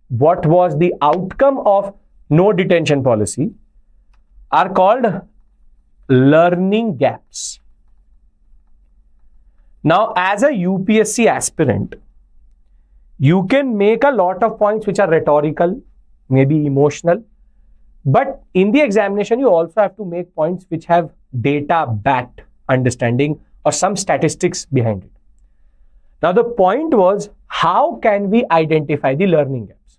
what was the outcome of no detention policy are called learning gaps. Now, as a UPSC aspirant, you can make a lot of points which are rhetorical, maybe emotional, but in the examination, you also have to make points which have data-backed understanding or some statistics behind it. Now, the point was, how can we identify the learning gaps?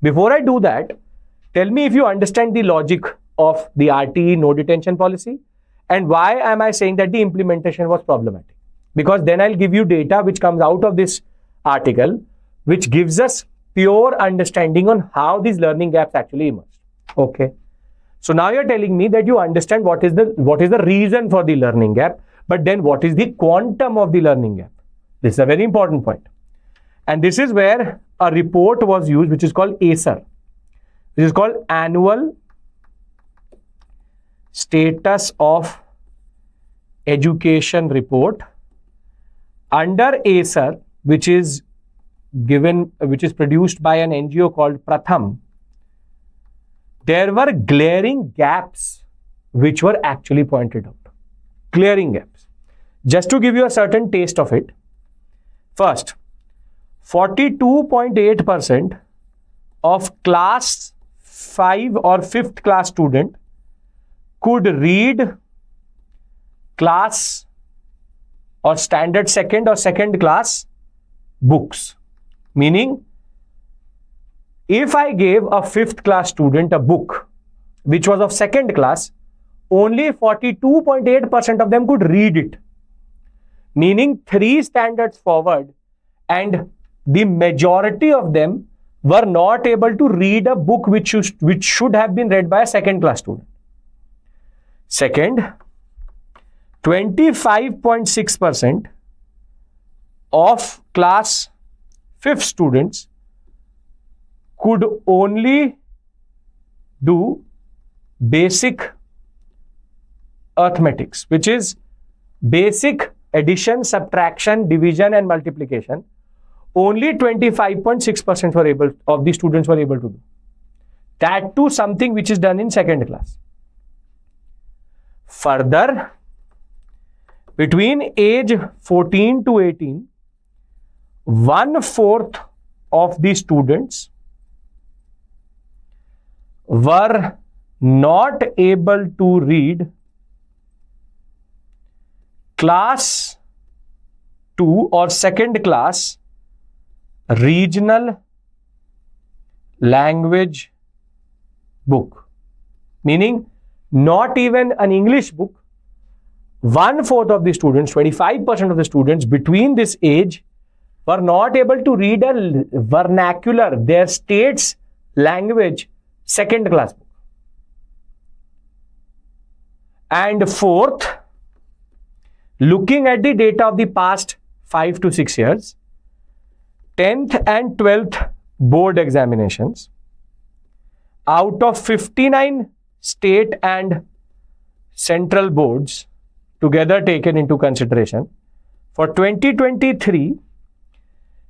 Before I do that, tell me if you understand the logic of the RTE no detention policy and why am I saying that the implementation was problematic? Because then I'll give you data which comes out of this article, which gives us pure understanding on how these learning gaps actually emerged. Okay. So now you're telling me that you understand what is the reason for the learning gap, but then what is the quantum of the learning gap? This is a very important point. And this is where a report was used, which is called ASR. This is called Annual Status of Education Report. Under ASR, which is produced by an NGO called Pratham, there were glaring gaps which were actually pointed out. Glaring gaps. Just to give you a certain taste of it, first, 42.8% of class 5 or 5th class student could read class or standard 2nd or 2nd class books. Meaning, if I gave a 5th class student a book which was of 2nd class, only 42.8% of them could read it. Meaning 3 standards forward, and the majority of them were not able to read a book which should have been read by a 2nd class student. Second, 25.6% of class 5th students could only do basic arithmetics, which is basic addition, subtraction, division and multiplication. Only 25.6% of the students were able to do. That too something which is done in 2nd class. Further, between age 14 to 18, 1/4 of the students were not able to read class 2 or 2nd class regional language book. Meaning, not even an English book. 1/4 of the students, 25% of the students between this age were not able to read a vernacular, their state's language, 2nd class book. And fourth, looking at the data of the past 5 to 6 years, 10th and 12th board examinations, out of 59 state and central boards together taken into consideration, for 2023,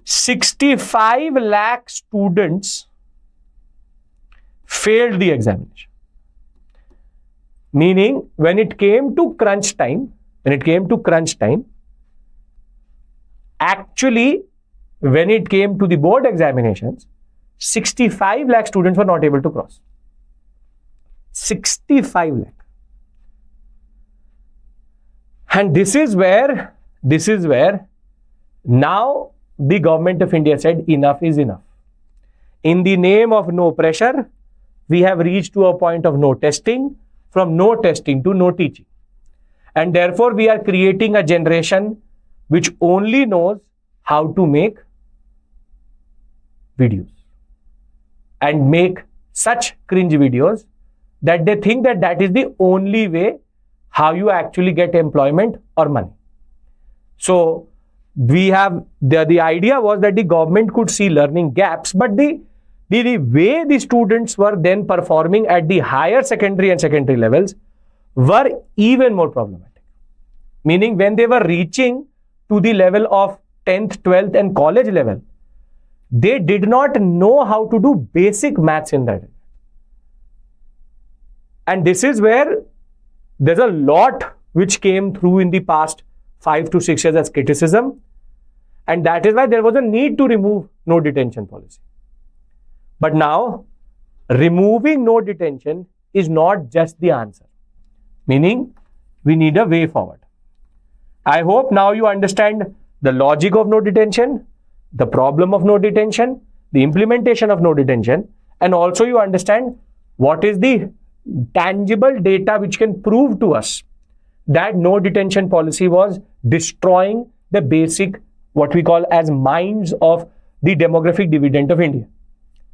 65 lakh students failed the examination. Meaning, when it came to crunch time, actually, when it came to the board examinations, 65 lakh students were not able to cross. 65 lakh. And this is where now the government of India said enough is enough. In the name of no pressure, we have reached to a point of no testing, from no testing to no teaching. And therefore, we are creating a generation which only knows how to make videos and make such cringe videos that they think that that is the only way how you actually get employment or money. So we have the idea was that the government could see learning gaps, but the way the students were then performing at the higher secondary and secondary levels were even more problematic. Meaning, when they were reaching to the level of 10th, 12th and college level, they did not know how to do basic maths in that. And this is where there's a lot which came through in the past 5 to 6 years as criticism. And that is why there was a need to remove no detention policy. But now, removing no detention is not just the answer. Meaning, we need a way forward. I hope now you understand the logic of no detention, the problem of no detention, the implementation of no detention, and also you understand what is the tangible data which can prove to us that no detention policy was destroying the basic, what we call as minds of the demographic dividend of India.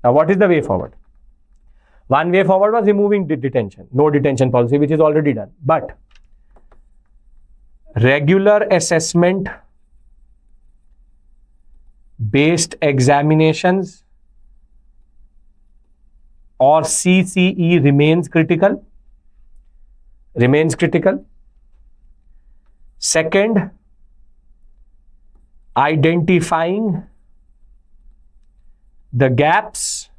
Now, what is the way forward? One way forward was removing detention, no detention policy, which is already done. But regular assessment based examinations or CCE remains critical. Second, identifying the gaps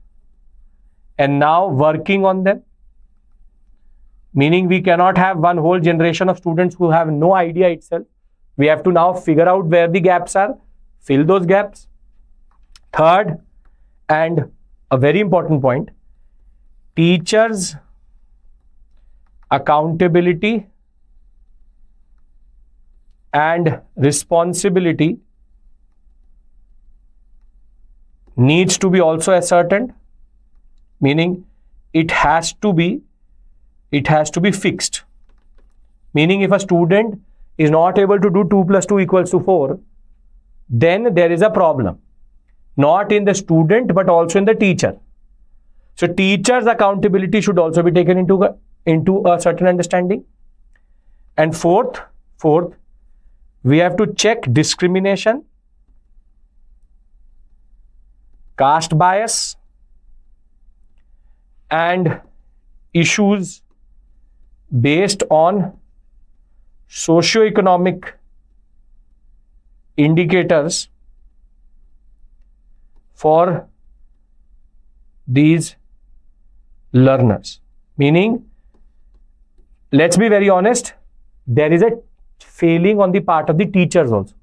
and now working on them. Meaning, we cannot have one whole generation of students who have no idea itself. We have to now figure out where the gaps are, fill those gaps. Third, and a very important point, teachers' accountability and responsibility needs to be also ascertained. Meaning, it has to be fixed. Meaning, if a student is not able to do 2 plus 2 equals to 4, then there is a problem. Not in the student, but also in the teacher. So, teachers' accountability should also be taken into a certain understanding. And fourth, we have to check discrimination, caste bias, and issues based on socio-economic indicators for these learners. Meaning, let's be very honest, there is a failing on the part of the teachers also.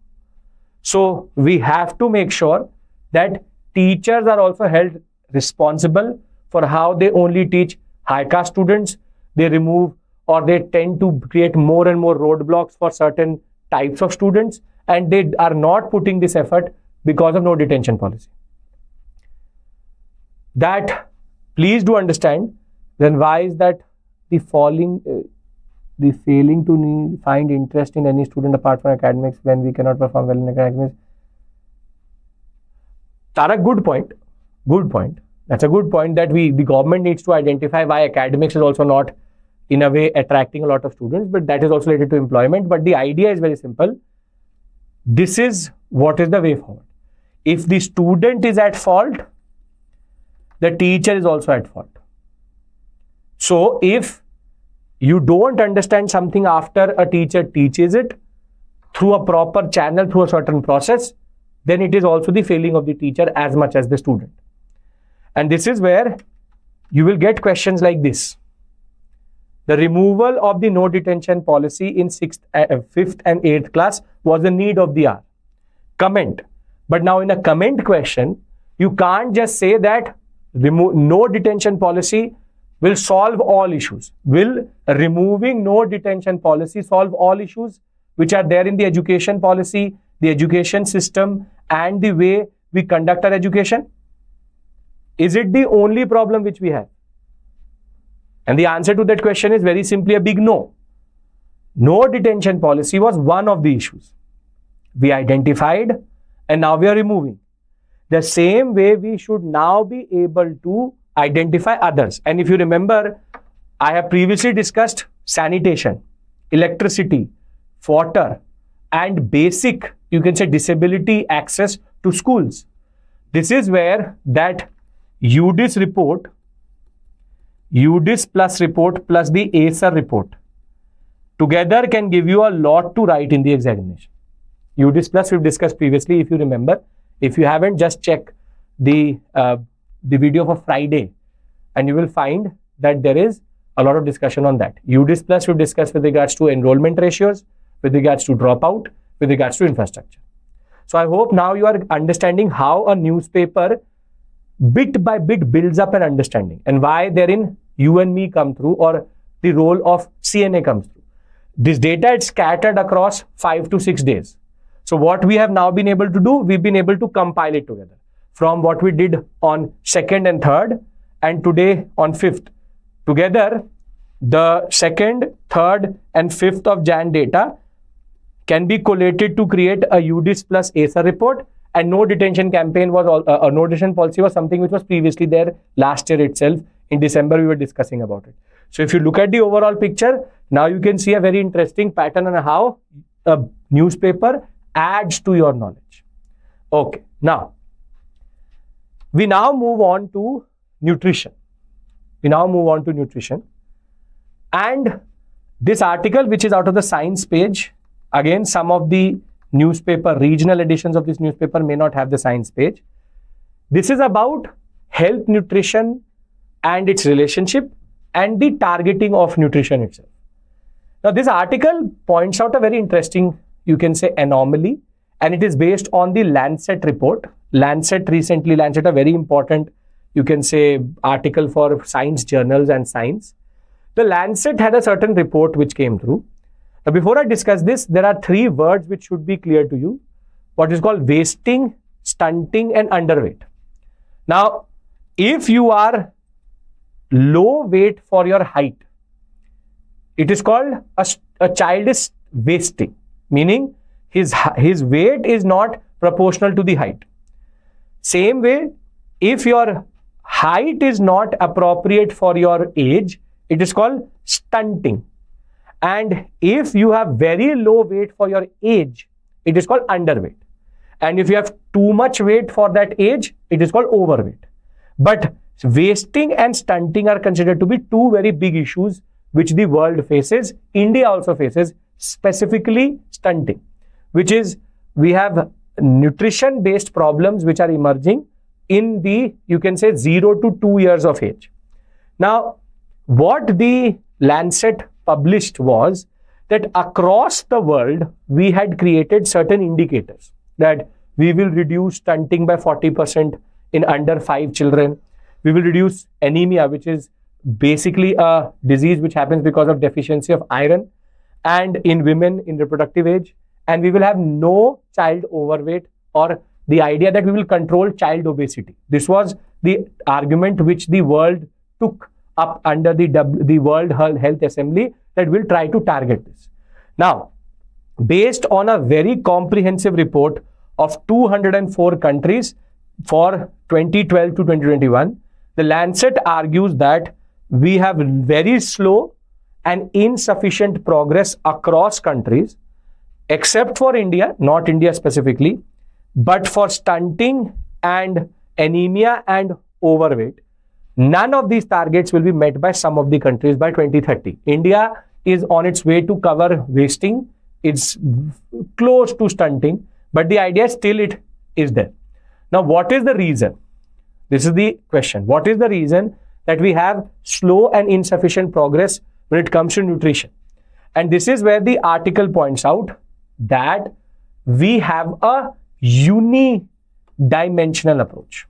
So, we have to make sure that teachers are also held responsible for how they only teach high caste students. They remove or they tend to create more and more roadblocks for certain types of students, and they are not putting this effort because of no detention policy. That, please do understand, then why is that the failing to find interest in any student apart from academics when we cannot perform well in academics? Tara, good point. That's a good point that the government needs to identify why academics is also not in a way attracting a lot of students, but that is also related to employment. But the idea is very simple. This is what is the way forward. If the student is at fault, the teacher is also at fault. So if you don't understand something after a teacher teaches it through a proper channel, through a certain process, then it is also the failing of the teacher as much as the student. And this is where you will get questions like this. The removal of the no detention policy in 5th and 8th class was the need of the hour. Comment. But now in a comment question, you can't just say that no detention policy will solve all issues. Will removing no detention policy solve all issues which are there in the education policy, the education system, and the way we conduct our education? Is it the only problem which we have? And the answer to that question is very simply a big no. No detention policy was one of the issues we identified, and now we are removing. The same way we should now be able to identify others. And if you remember, I have previously discussed sanitation, electricity, water, and basic, you can say, disability access to schools. This is where that UDIS report, UDIS plus report plus the ISRO report together can give you a lot to write in the examination. UDIS plus we've discussed previously, if you remember. If you haven't, just check the video for Friday and you will find that there is a lot of discussion on that. UDIS plus we've discussed with regards to enrollment ratios, with regards to dropout, with regards to infrastructure. So I hope now you are understanding how a newspaper bit by bit builds up an understanding and why therein you and me come through, or the role of CNA comes through. This data is scattered across 5 to 6 days. So what we have now been able to do, we've been able to compile it together from what we did on 2nd and 3rd and today on 5th. Together, the 2nd, 3rd and 5th of Jan data can be collated to create a UDIS plus ISRO report. And no detention campaign was no detention policy was something which was previously there last year itself. In December, we were discussing about it. So if you look at the overall picture, now you can see a very interesting pattern on how a newspaper adds to your knowledge. Okay, now we now move on to nutrition. And this article, which is out of the science page, again, some of the newspaper, regional editions of this newspaper may not have the science page. This is about health, nutrition and its relationship and the targeting of nutrition itself. Now, this article points out a very interesting, you can say, anomaly, and it is based on the Lancet report. Lancet, a very important, you can say, article for science journals and science. The Lancet had a certain report which came through. Now, before I discuss this, there are 3 words which should be clear to you. What is called wasting, stunting and underweight. Now, if you are low weight for your height, it is called a child is wasting, meaning his weight is not proportional to the height. Same way, if your height is not appropriate for your age, it is called stunting. And if you have very low weight for your age, it is called underweight. And if you have too much weight for that age, it is called overweight. But wasting and stunting are considered to be 2 very big issues which the world faces. India also faces, specifically stunting, which is we have nutrition based problems which are emerging in the, you can say, 0 to 2 years of age. Now, what the Lancet published was that across the world, we had created certain indicators that we will reduce stunting by 40% in under 5 children. We will reduce anemia, which is basically a disease which happens because of deficiency of iron, and in women in reproductive age. And we will have no child overweight, or the idea that we will control child obesity. This was the argument which the world took up under the World Health Assembly, that will try to target this. Now, based on a very comprehensive report of 204 countries for 2012 to 2021, the Lancet argues that we have very slow and insufficient progress across countries, except for India, not India specifically, but for stunting and anemia and overweight. None of these targets will be met by some of the countries by 2030. India is on its way to cover wasting. It's close to stunting, but the idea still it is there. Now, what is the reason? This is the question. What is the reason that we have slow and insufficient progress when it comes to nutrition? And this is where the article points out that we have a unidimensional approach.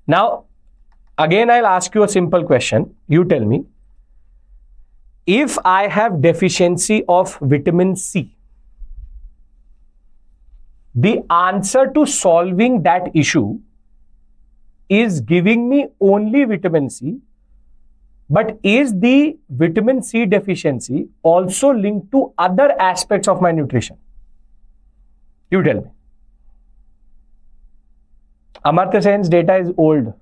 Now, again, I'll ask you a simple question. You tell me, if I have deficiency of vitamin C, the answer to solving that issue is giving me only vitamin C, but is the vitamin C deficiency also linked to other aspects of my nutrition? You tell me. Amartya Sen's data is old,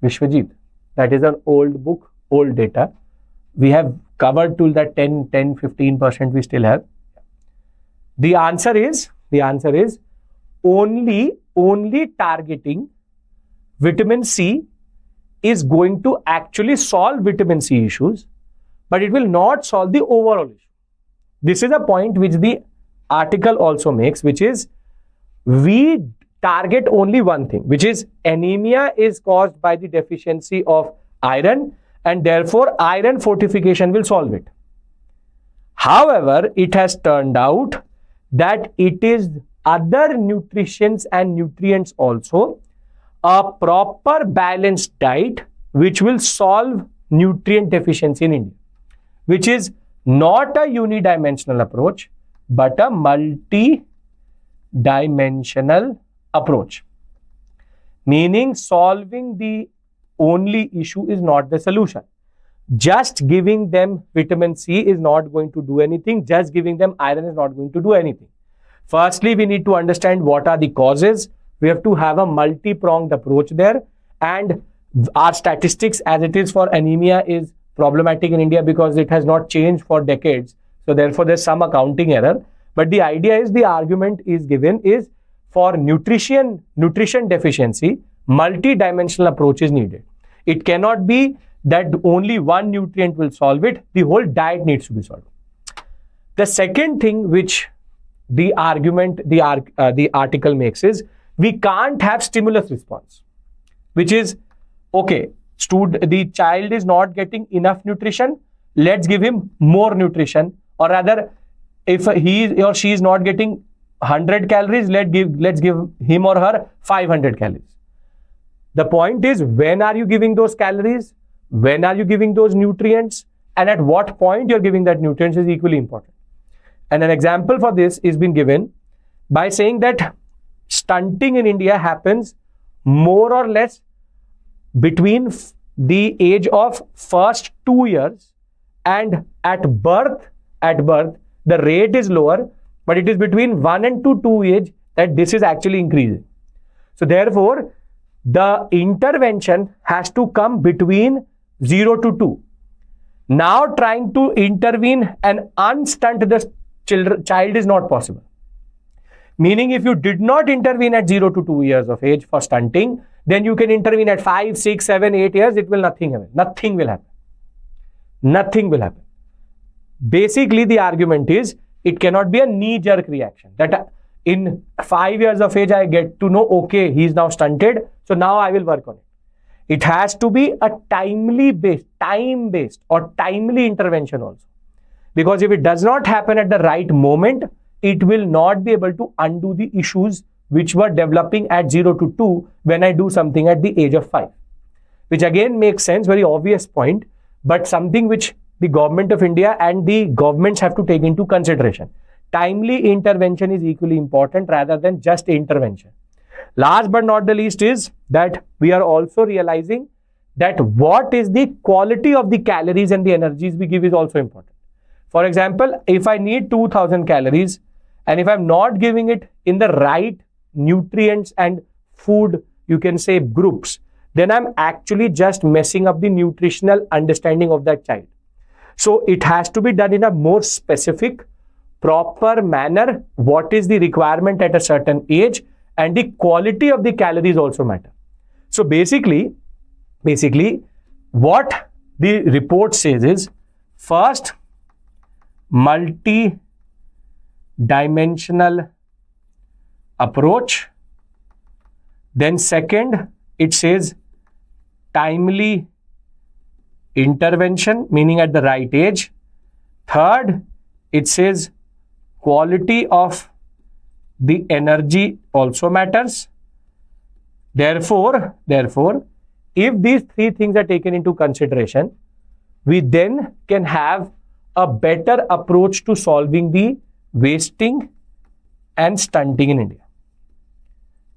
Vishwajit. That is an old book, old data. We have covered till that 10-15% we still have. The answer is only targeting vitamin C is going to actually solve vitamin C issues, but it will not solve the overall issue. This is a point which the article also makes, which is we target only one thing, which is anemia is caused by the deficiency of iron, and therefore iron fortification will solve it. However, it has turned out that it is other nutrients and nutrients also, a proper balanced diet which will solve nutrient deficiency in India, which is not a unidimensional approach but a multi-dimensional approach. Meaning solving the only issue is not the solution. Just giving them vitamin C is not going to do anything. Just giving them iron is not going to do anything. Firstly, we need to understand what are the causes. We have to have a multi-pronged approach there, and our statistics as it is for anemia is problematic in India because it has not changed for decades. So therefore there's some accounting error. But the idea is, the argument is given is for nutrition deficiency, multi-dimensional approach is needed. It cannot be that only one nutrient will solve it. The whole diet needs to be solved. The second thing which the article makes is we can't have stimulus response, which is, okay, the child is not getting enough nutrition, let's give him more nutrition, or rather, if he or she is not getting 100 calories, let's give him or her 500 calories. The point is, when are you giving those calories? When are you giving those nutrients? And at what point you're giving that nutrients is equally important. And an example for this is been given by saying that stunting in India happens more or less between the age of first 2 years, and at birth the rate is lower, but it is between 1 and 2 age that this is actually increasing. So therefore, the intervention has to come between 0 to 2. Now trying to intervene and unstunt the child is not possible. Meaning, if you did not intervene at 0 to 2 years of age for stunting, then you can intervene at 5, 6, 7, 8 years. It will nothing happen. Nothing will happen. Nothing will happen. Basically, the argument is it cannot be a knee-jerk reaction that in 5 years of age I get to know, okay, he is now stunted, so now I will work on it. It has to be a time-based or timely intervention also. Because if it does not happen at the right moment, it will not be able to undo the issues which were developing at 0 to 2 when I do something at the age of 5. Which again makes sense, very obvious point, but something which the government of India and the governments have to take into consideration. Timely intervention is equally important rather than just intervention. Last but not the least is that we are also realizing that what is the quality of the calories and the energies we give is also important. For example, if I need 2000 calories and if I'm not giving it in the right nutrients and food, you can say groups, then I'm actually just messing up the nutritional understanding of that child. So it has to be done in a more specific, proper manner. What is the requirement at a certain age, and the quality of the calories also matter. So basically, what the report says is, first, multi-dimensional approach. Then second, it says timely intervention, meaning at the right age. Third, it says quality of the energy also matters. Therefore, if these three things are taken into consideration, we then can have a better approach to solving the wasting and stunting in India.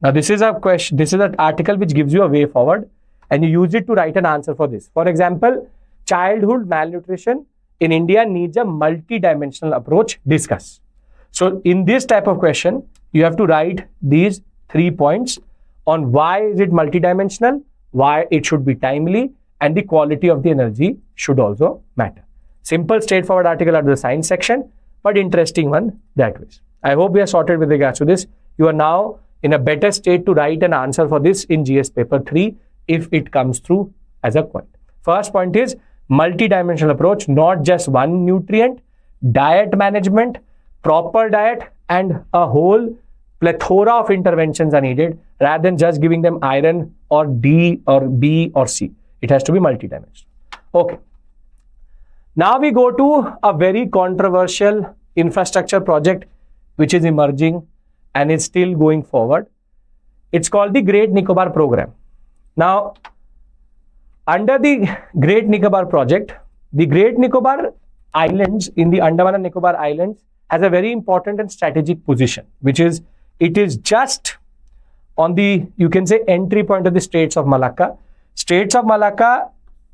Now, this is a question, this is an article which gives you a way forward, and you use it to write an answer for this. For example, childhood malnutrition in India needs a multi-dimensional approach. Discuss. So in this type of question, you have to write these 3 points on why is it multi-dimensional, why it should be timely, and the quality of the energy should also matter. Simple, straightforward article out of the science section, but interesting one that way. I hope we are sorted with regards to this. You are now in a better state to write an answer for this in GS paper 3 if it comes through as a point. First point is multi-dimensional approach, not just one nutrient, diet management, proper diet, and a whole plethora of interventions are needed rather than just giving them iron or D or B or C. It has to be multi-dimensional. Okay. Now we go to a very controversial infrastructure project which is emerging and is still going forward. It's called the Great Nicobar program. Now, under the Great Nicobar project, the Great Nicobar Islands in the Andaman and Nicobar Islands has a very important and strategic position, which is, it is just on the, you can say, entry point of the Straits of Malacca. Straits of Malacca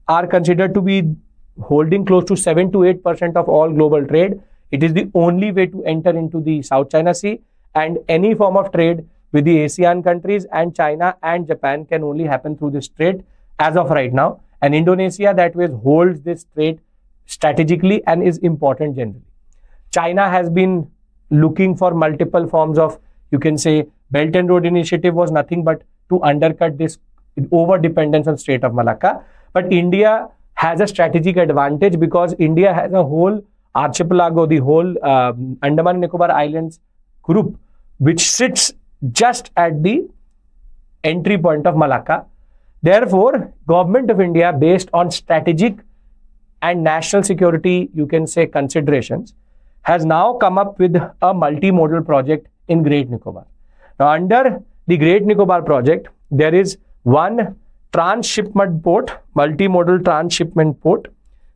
are considered to be holding close to 7 to 8% of all global trade. It is the only way to enter into the South China Sea, and any form of trade with the ASEAN countries and China and Japan can only happen through this strait as of right now. And Indonesia that way holds this strait strategically and is important generally. China has been looking for multiple forms of, you can say, Belt and Road Initiative was nothing but to undercut this over dependence on Strait of Malacca. But India has a strategic advantage because India has a whole archipelago, the whole Andaman and Nicobar Islands group, which sits just at the entry point of Malacca. Therefore, Government of India, based on strategic and national security, you can say, considerations, has now come up with a multimodal project in Great Nicobar. Now, under the Great Nicobar project, there is one transshipment port, multimodal transshipment port,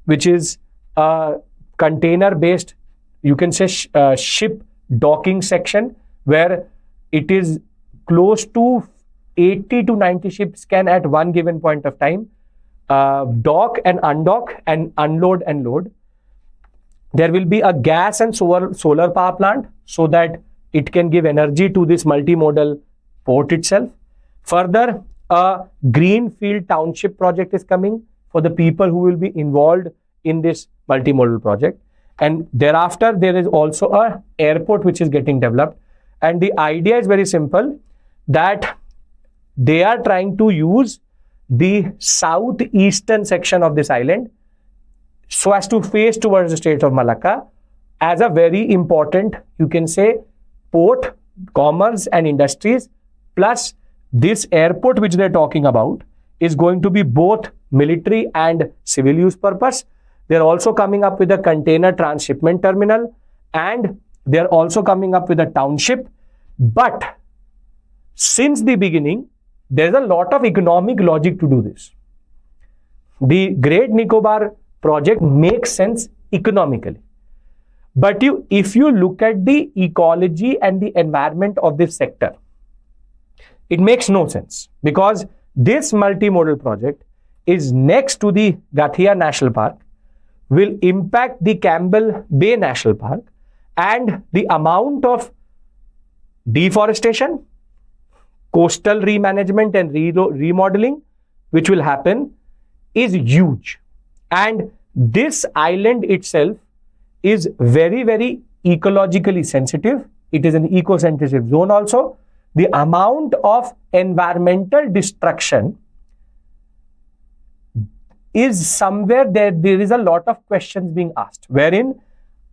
which is a container-based, you can say, ship docking section, where it is close to 80 to 90 ships can at one given point of time dock and undock and unload and load. There will be a gas and solar power plant so that it can give energy to this multimodal port itself. Further, a greenfield township project is coming for the people who will be involved in this multimodal project. And thereafter, there is also an airport which is getting developed. And the idea is very simple, that they are trying to use the southeastern section of this island so as to face towards the Strait of Malacca as a very important, you can say, port, commerce and industries. Plus, this airport which they're talking about is going to be both military and civil use purpose. They're also coming up with a container transshipment terminal, and they're also coming up with a township. But since the beginning, there's a lot of economic logic to do this. The Great Nicobar project makes sense economically. But if you look at the ecology and the environment of this sector, it makes no sense, because this multimodal project is next to the Gathia National Park, will impact the Campbell Bay National Park, and the amount of deforestation, coastal remanagement and remodeling which will happen is huge. And this island itself is very, very ecologically sensitive. It is an eco-sensitive zone also. The amount of environmental destruction is somewhere there is a lot of questions being asked, wherein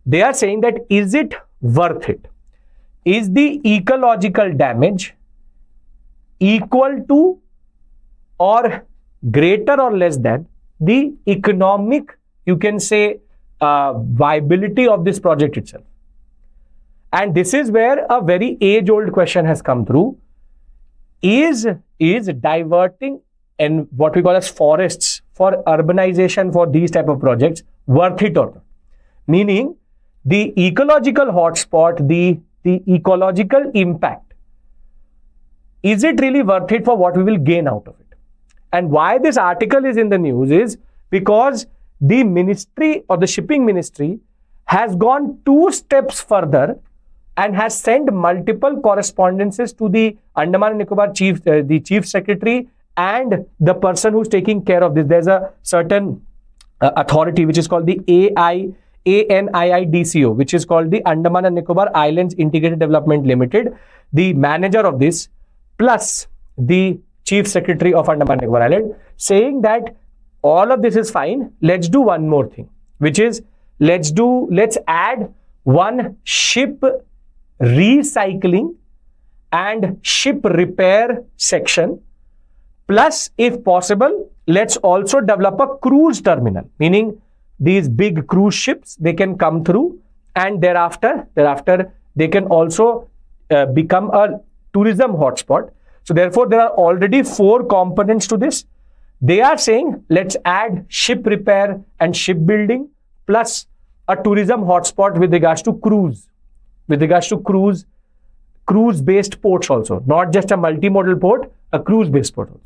they are saying that is it worth it? Is the ecological damage equal to or greater or less than the economic, you can say, viability of this project itself? And this is where a very age-old question has come through. Is diverting and what we call as forests for urbanization for these type of projects worth it or not? Meaning, the ecological hotspot, the ecological impact, is it really worth it for what we will gain out of it? And why this article is in the news is because the ministry or the shipping ministry has gone 2 steps further and has sent multiple correspondences to the Andaman and Nicobar the chief secretary and the person who's taking care of this. There's a certain authority which is called the ANIIDCO, which is called the Andaman and Nicobar Islands Integrated Development Limited. The manager of this plus the chief secretary of Andaman and Nicobar Island, saying that all of this is fine. Let's do one more thing, which is let's add one ship recycling and ship repair section. Plus, if possible, let's also develop a cruise terminal, meaning these big cruise ships, they can come through and thereafter they can also become a tourism hotspot. So therefore, there are already 4 components to this. They are saying, let's add ship repair and shipbuilding plus a tourism hotspot with regards to cruise-based ports also, not just a multimodal port, a cruise-based port also.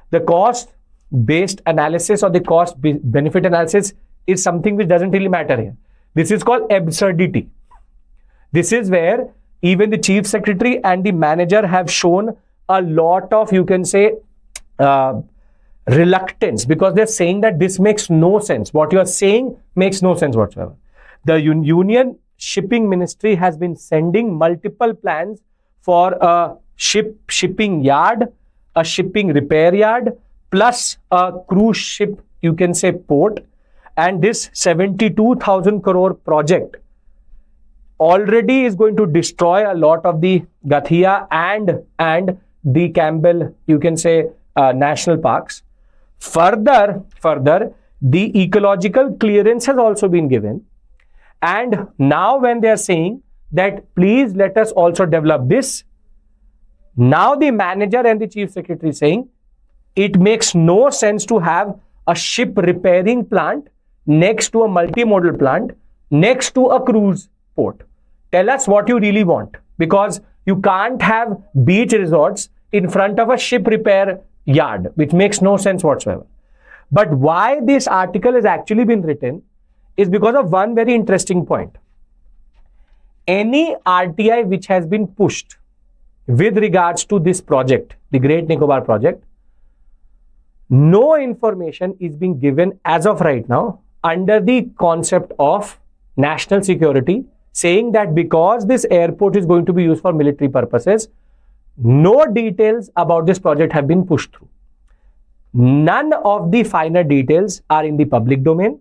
The cost-based analysis or the cost-benefit analysis is something which doesn't really matter here. This is called absurdity. This is where even the chief secretary and the manager have shown a lot of, you can say, reluctance, because they're saying that this makes no sense. What you are saying makes no sense whatsoever. The Union Shipping Ministry has been sending multiple plans for a shipping yard, a shipping repair yard, plus a cruise ship, you can say, port. And this 72,000 crore project already is going to destroy a lot of the Gathia and the Campbell, you can say, national parks. Further, the ecological clearance has also been given. And now when they are saying that please let us also develop this, now the manager and the chief secretary saying it makes no sense to have a ship repairing plant next to a multimodal plant, next to a cruise port. Tell us what you really want, because you can't have beach resorts in front of a ship repair yard, which makes no sense whatsoever. But why this article has actually been written is because of one very interesting point. Any RTI which has been pushed with regards to this project, the Great Nicobar project, no information is being given as of right now under the concept of national security, saying that because this airport is going to be used for military purposes, no details about this project have been pushed through. None of the finer details are in the public domain,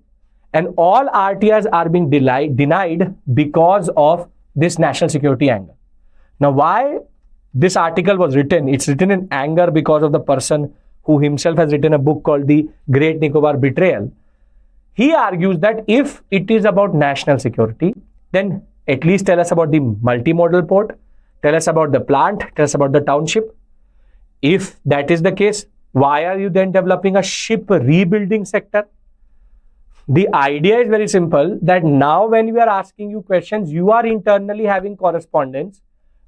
and all RTIs are being denied because of this national security angle. Now, why this article was written? It's written in anger because of the person who himself has written a book called The Great Nicobar Betrayal. He argues that if it is about national security, then at least tell us about the multimodal port, tell us about the plant, tell us about the township. If that is the case, why are you then developing a ship rebuilding sector? The idea is very simple, that now when we are asking you questions, you are internally having correspondence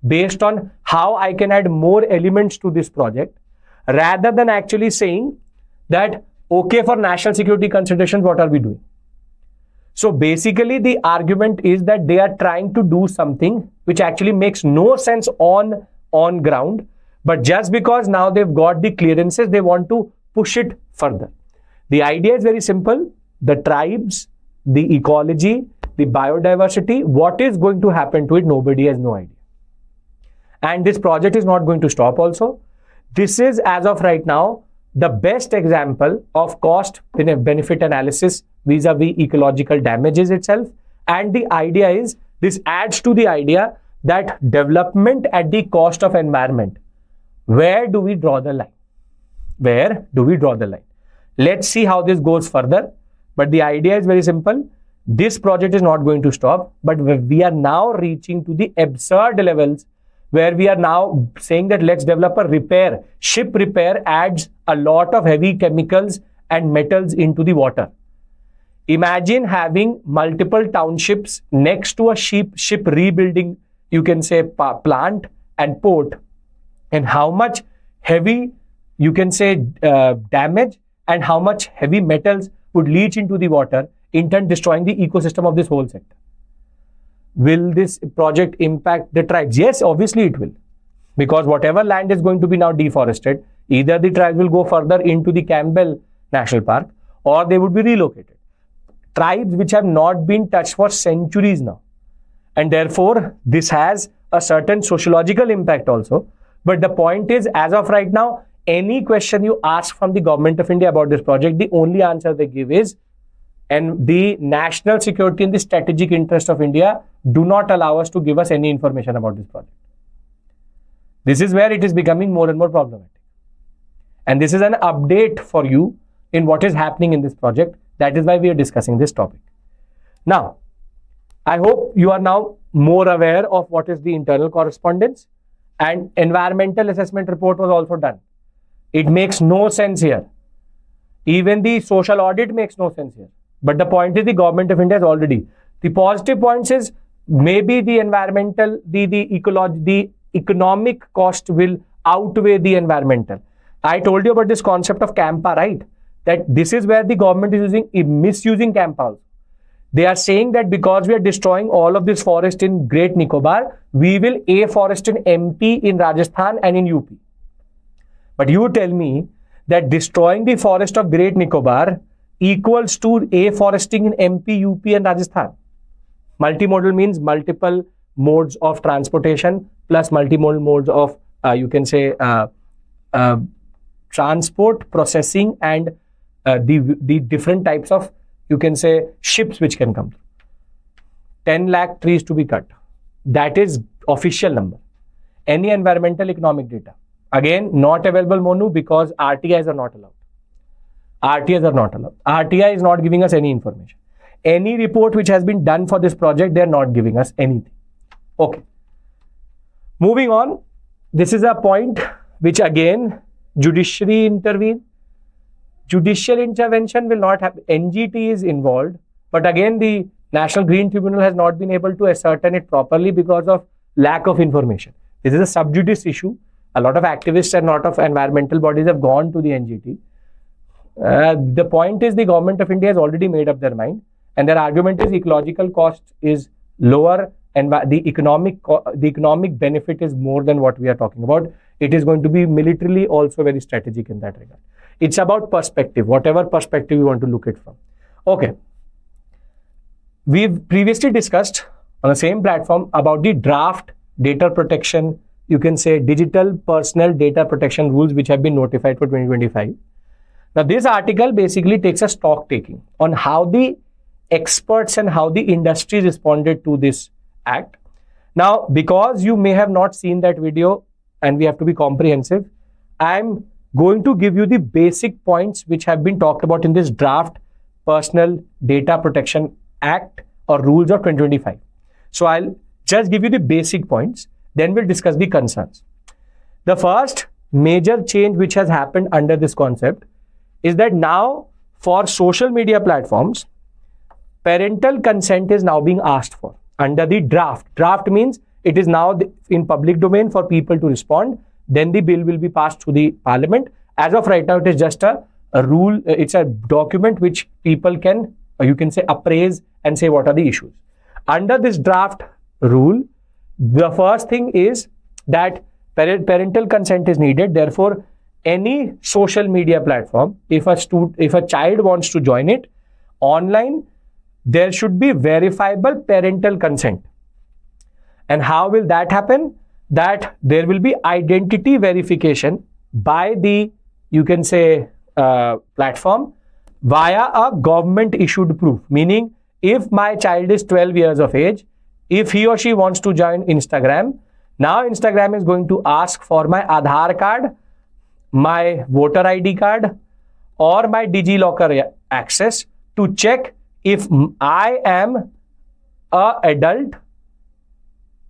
based on how I can add more elements to this project, rather than actually saying that, okay, for national security considerations, what are we doing? So basically, the argument is that they are trying to do something which actually makes no sense on ground, but just because now they've got the clearances, they want to push it further. The idea is very simple. The tribes, the ecology, the biodiversity, what is going to happen to it, nobody has no idea. And this project is not going to stop also. This is, as of right now, the best example of cost benefit analysis vis-a-vis ecological damages itself. And the idea is, this adds to the idea that development at the cost of environment. Where do we draw the line? Where do we draw the line? Let's see how this goes further. But the idea is very simple. This project is not going to stop, but we are now reaching to the absurd levels where we are now saying that let's develop a repair. Ship repair adds a lot of heavy chemicals and metals into the water. Imagine having multiple townships next to a ship rebuilding, you can say, plant and port, and how much heavy, you can say, damage and how much heavy metals would leach into the water, in turn destroying the ecosystem of this whole sector. Will this project impact the tribes? Yes, obviously it will. Because whatever land is going to be now deforested, either the tribes will go further into the Campbell National Park or they would be relocated. Tribes which have not been touched for centuries now. And therefore, this has a certain sociological impact also. But the point is, as of right now, any question you ask from the government of India about this project, the only answer they give is, and the national security and the strategic interest of India do not allow us to give us any information about this project. This is where it is becoming more and more problematic. And this is an update for you in what is happening in this project. That is why we are discussing this topic. Now, I hope you are now more aware of what is the internal correspondence, and environmental assessment report was also done. It makes no sense here. Even the social audit makes no sense here. But the point is, the government of India has already. The positive points is maybe the environmental, the economic cost will outweigh the environmental. I told you about this concept of Cowpea, right? That this is where the government is misusing Cowpea. They are saying that because we are destroying all of this forest in Great Nicobar, we will afforest in MP, in Rajasthan and in UP. But you tell me that destroying the forest of Great Nicobar equals to afforesting in MP, UP and Rajasthan. Multimodal means multiple modes of transportation plus multimodal modes of, you can say, transport, processing and the different types of, you can say, ships which can come through. 10 lakh trees to be cut. That is official number. Any environmental economic data. Again, not available, Monu, because RTIs are not allowed. RTIs are not allowed. RTI is not giving us any information. Any report which has been done for this project, they are not giving us anything. Okay. Moving on. This is a point which again, judiciary intervene. Judicial intervention will not happen. NGT is involved. But again, the National Green Tribunal has not been able to ascertain it properly because of lack of information. This is a sub judice issue. A lot of activists and a lot of environmental bodies have gone to the NGT. The point is, the government of India has already made up their mind, and their argument is ecological cost is lower and the economic benefit is more than what we are talking about. It is going to be militarily also very strategic in that regard. It's about perspective, whatever perspective you want to look at from. Okay. We've previously discussed on the same platform about the draft data protection, you can say digital personal data protection rules which have been notified for 2025. Now, this article basically takes a stock taking on how the experts and how the industry responded to this act. Now, because you may have not seen that video and we have to be comprehensive, I'm going to give you the basic points which have been talked about in this draft Personal Data Protection Act or Rules of 2025. So, I'll just give you the basic points, then we'll discuss the concerns. The first major change which has happened under this concept is that now for social media platforms, parental consent is now being asked for under the draft. Draft means it is now in public domain for people to respond. Then the bill will be passed to the parliament. As of right now, it is just a rule. It's a document which people can, you can say, appraise and say what are the issues. Under this draft rule, the first thing is that parental consent is needed. Therefore, any social media platform, if a child wants to join it online, there should be verifiable parental consent. And how will that happen? That there will be identity verification by the, you can say, platform via a government issued proof. Meaning, if my child is 12 years of age, if he or she wants to join Instagram, now Instagram is going to ask for my Aadhaar card, my voter ID card, or my DigiLocker access to check if I am an adult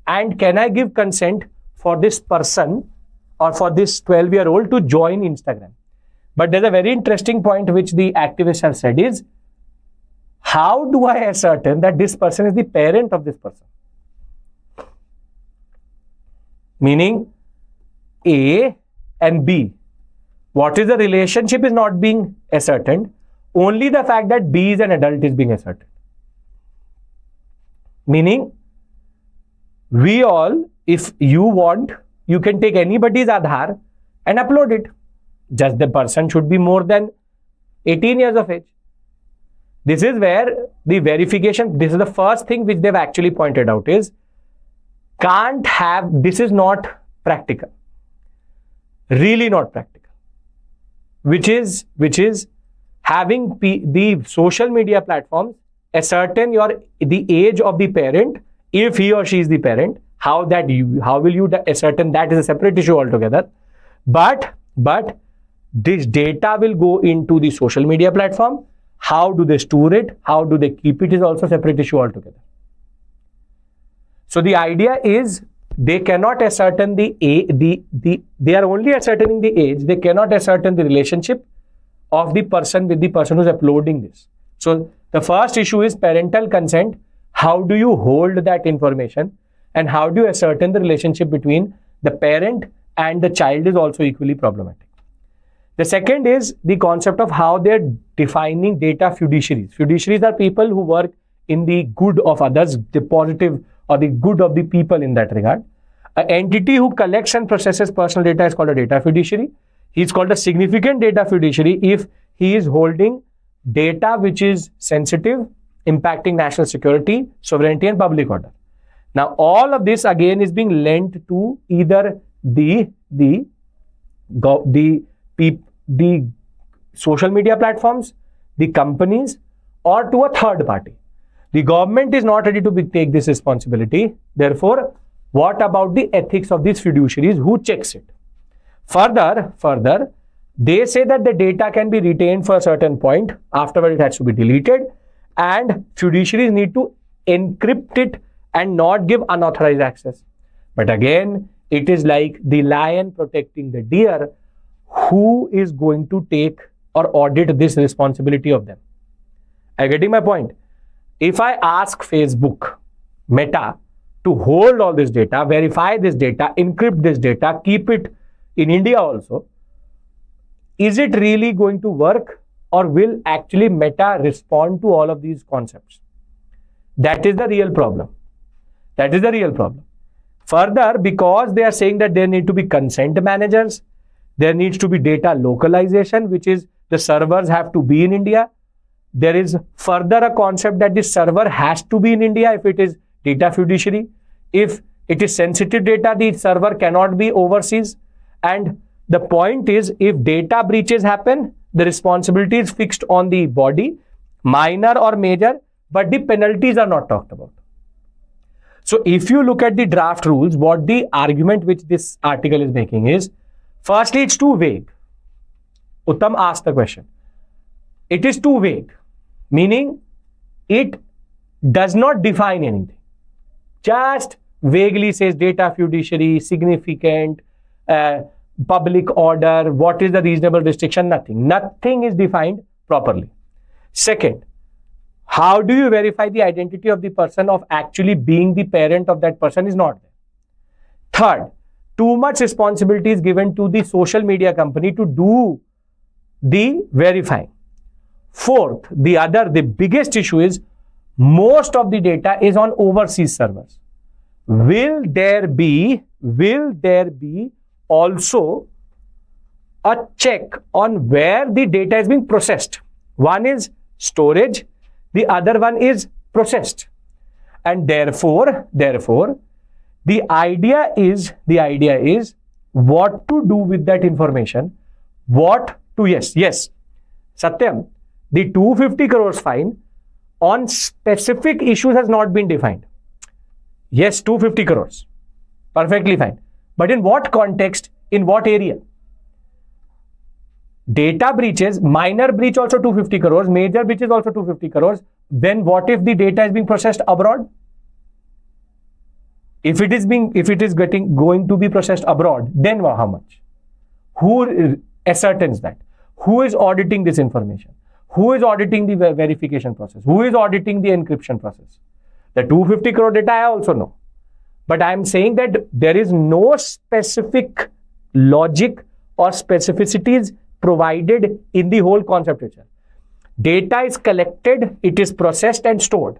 and can I give consent for this person or for this 12-year-old to join Instagram. But there's a very interesting point which the activists have said is, how do I ascertain that this person is the parent of this person? Meaning A and B. What is the relationship is not being ascertained. Only the fact that B is an adult is being ascertained. Meaning, we all, if you want, you can take anybody's Aadhaar and upload it. Just the person should be more than 18 years of age. This is where the verification, this is the first thing which they've actually pointed out is, can't have, this is not practical. Really not practical. Which is having the social media platforms ascertain the age of the parent, if he or she is the parent. How will you ascertain that is a separate issue altogether. But this data will go into the social media platform. How do they store it? How do they keep it is also a separate issue altogether. So the idea is they cannot ascertain they are only ascertaining the age. They cannot ascertain the relationship of the person with the person who's uploading this. So the first issue is parental consent. How do you hold that information? And how do you ascertain the relationship between the parent and the child is also equally problematic. The second is the concept of how they're defining data fiduciaries. Fiduciaries are people who work in the good of others, the positive or the good of the people in that regard. An entity who collects and processes personal data is called a data fiduciary. He's called a significant data fiduciary if he is holding data which is sensitive, impacting national security, sovereignty, and public order. Now, all of this again is being lent to either the social media platforms, the companies, or to a third party. The government is not ready to take this responsibility. Therefore, what about the ethics of these fiduciaries? Who checks it? Further, they say that the data can be retained for a certain point. Afterward, it has to be deleted. And fiduciaries need to encrypt it and not give unauthorized access. But again, it is like the lion protecting the deer. Who is going to take or audit this responsibility of them? Are you getting my point? If I ask Facebook, Meta, to hold all this data, verify this data, encrypt this data, keep it in India also, is it really going to work, or will actually Meta respond to all of these concepts? That is the real problem. That is the real problem. Further, because they are saying that there need to be consent managers, there needs to be data localization, which is the servers have to be in India. There is further a concept that the server has to be in India if it is data fiduciary. If it is sensitive data, the server cannot be overseas. And the point is, if data breaches happen, the responsibility is fixed on the body, minor or major, but the penalties are not talked about. So if you look at the draft rules, what the argument which this article is making is, firstly, it's too vague. Uttam asked the question. It is too vague, meaning it does not define anything. Just vaguely says data fiduciary, significant, public order, what is the reasonable restriction, nothing. Nothing is defined properly. Second, how do you verify the identity of the person of actually being the parent of that person is not there. Third, too much responsibility is given to the social media company to do the verifying. Fourth, the biggest issue is most of the data is on overseas servers. Will there be also a check on where the data is being processed. One is storage, the other one is processed. And therefore, the idea is what to do with that information, yes, Satyam, the 250 crores fine on specific issues has not been defined. Yes, 250 crores, perfectly fine. But in what context, in what area? Data breaches, minor breach also 250 crores, major breach is also 250 crores. Then what if the data is being processed abroad? If it is going to be processed abroad, then how much? Who ascertains that? Who is auditing this information? Who is auditing the verification process? Who is auditing the encryption process? The 250 crore data I also know. But I am saying that there is no specific logic or specificities provided in the whole concept itself. Data is collected, it is processed and stored.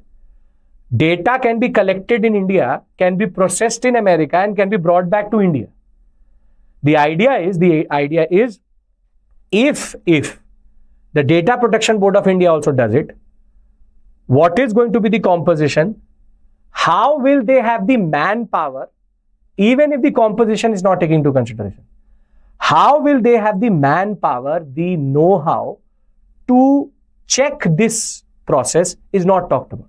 Data can be collected in India, can be processed in America, and can be brought back to India. The idea is if the Data Protection Board of India also does it, what is going to be the composition? How will they have the manpower, even if the composition is not taken into consideration? How will they have the manpower, the know-how to check this process is not talked about.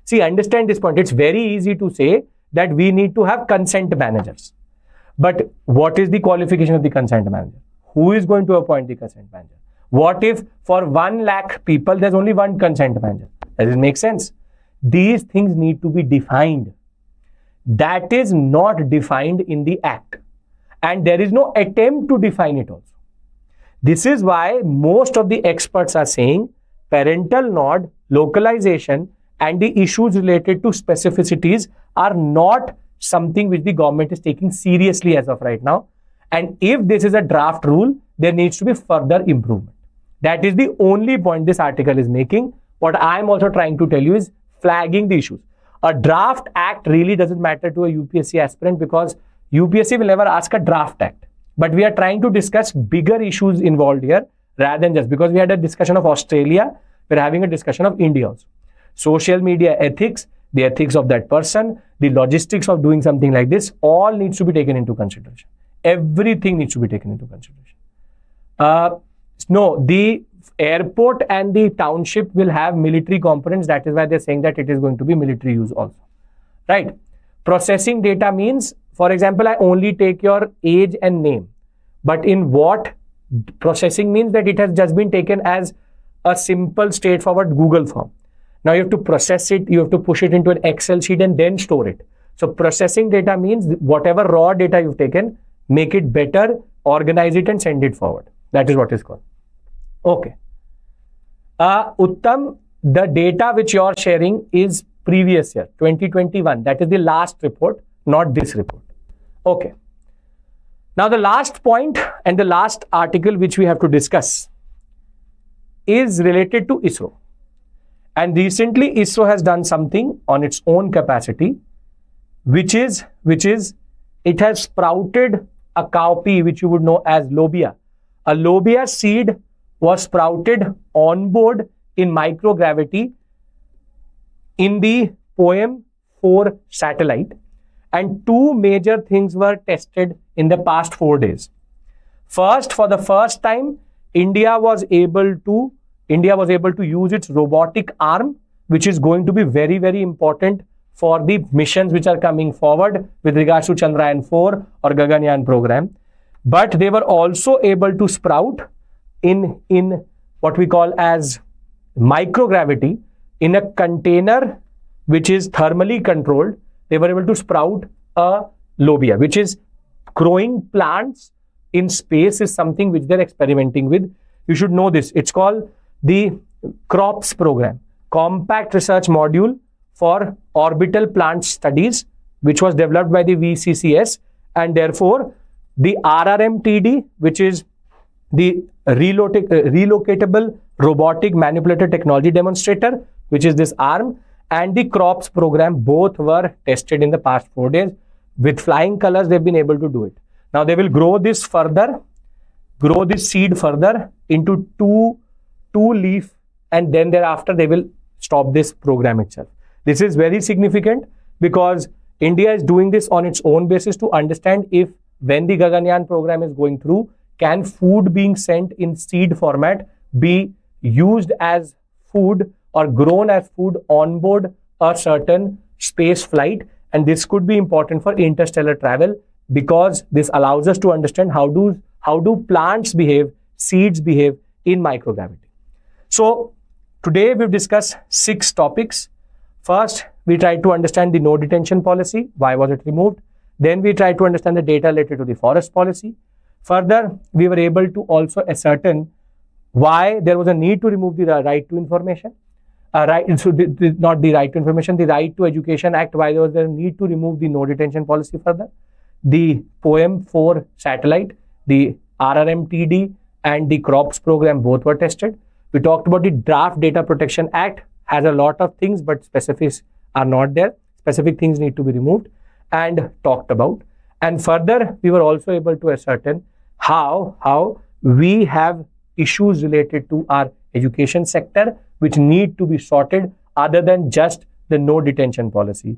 See, understand this point. It's very easy to say that we need to have consent managers. But what is the qualification of the consent manager? Who is going to appoint the consent manager? What if for 1 lakh people, there's only one consent manager? Does it make sense? These things need to be defined. That is not defined in the Act. And there is no attempt to define it also. This is why most of the experts are saying parental nod, localization, and the issues related to specificities are not something which the government is taking seriously as of right now. And if this is a draft rule, there needs to be further improvement. That is the only point this article is making. What I am also trying to tell you is flagging the issues. A draft act really doesn't matter to a UPSC aspirant because UPSC will never ask a draft act. But we are trying to discuss bigger issues involved here rather than just because we had a discussion of Australia, we're having a discussion of India also. Social media ethics, the ethics of that person, the logistics of doing something like this, all needs to be taken into consideration. Everything needs to be taken into consideration. No, the airport and the township will have military components. That is why they're saying that it is going to be military use also. Right? Processing data means, for example, I only take your age and name. But in what processing means that it has just been taken as a simple, straightforward Google form. Now you have to process it, you have to push it into an Excel sheet and then store it. So processing data means whatever raw data you've taken, make it better, organize it and send it forward. That is what is called. Okay. Uttam, the data which you are sharing is previous year, 2021. That is the last report, not this report. Okay. Now the last point and the last article which we have to discuss is related to ISRO. And recently ISRO has done something on its own capacity, which is it has sprouted a cowpea, which you would know as lobia. A lobia seed was sprouted on board in microgravity in the POEM-4 satellite, and two major things were tested in the past 4 days. First, for the first time, India was able to use its robotic arm, which is going to be very, very important for the missions which are coming forward with regards to Chandrayaan-4 or Gaganyaan program. But they were also able to sprout in what we call as microgravity in a container which is thermally controlled. They were able to sprout a lobia, which is growing plants in space is something which they're experimenting with. You should know this. It's called the CROPS program, Compact Research Module for Orbital Plant Studies, which was developed by the VCCS, and therefore the RRMTD, which is the relocatable robotic manipulator technology demonstrator, which is this arm, and the CROPS program, both were tested in the past 4 days. With flying colors, they've been able to do it. Now they will grow this further grow this seed further into two leaf, and then thereafter they will stop this program itself. This is very significant because India is doing this on its own basis to understand if when the Gaganyaan program is going through, can food being sent in seed format be used as food or grown as food on board a certain space flight. And this could be important for interstellar travel because this allows us to understand how do plants behave, seeds behave in microgravity. So today we've discussed 6 topics. First, we tried to understand the no detention policy. Why was it removed? Then we tried to understand the data related to the forest policy. Further, we were able to also ascertain why there was a need to remove the right to information. Not the right to information, the Right to Education Act, why there was a need to remove the no detention policy further. The POEM-4 satellite, the RRMTD and the CROPS program both were tested. We talked about the Draft Data Protection Act, has a lot of things, but specifics are not there. Specific things need to be removed and talked about. And further, we were also able to ascertain how we have issues related to our education sector which need to be sorted other than just the no detention policy,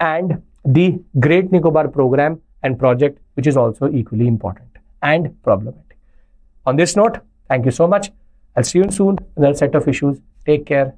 and the Great Nicobar program and project, which is also equally important and problematic. On this note, thank you so much. I'll see you soon with another set of issues. Take care.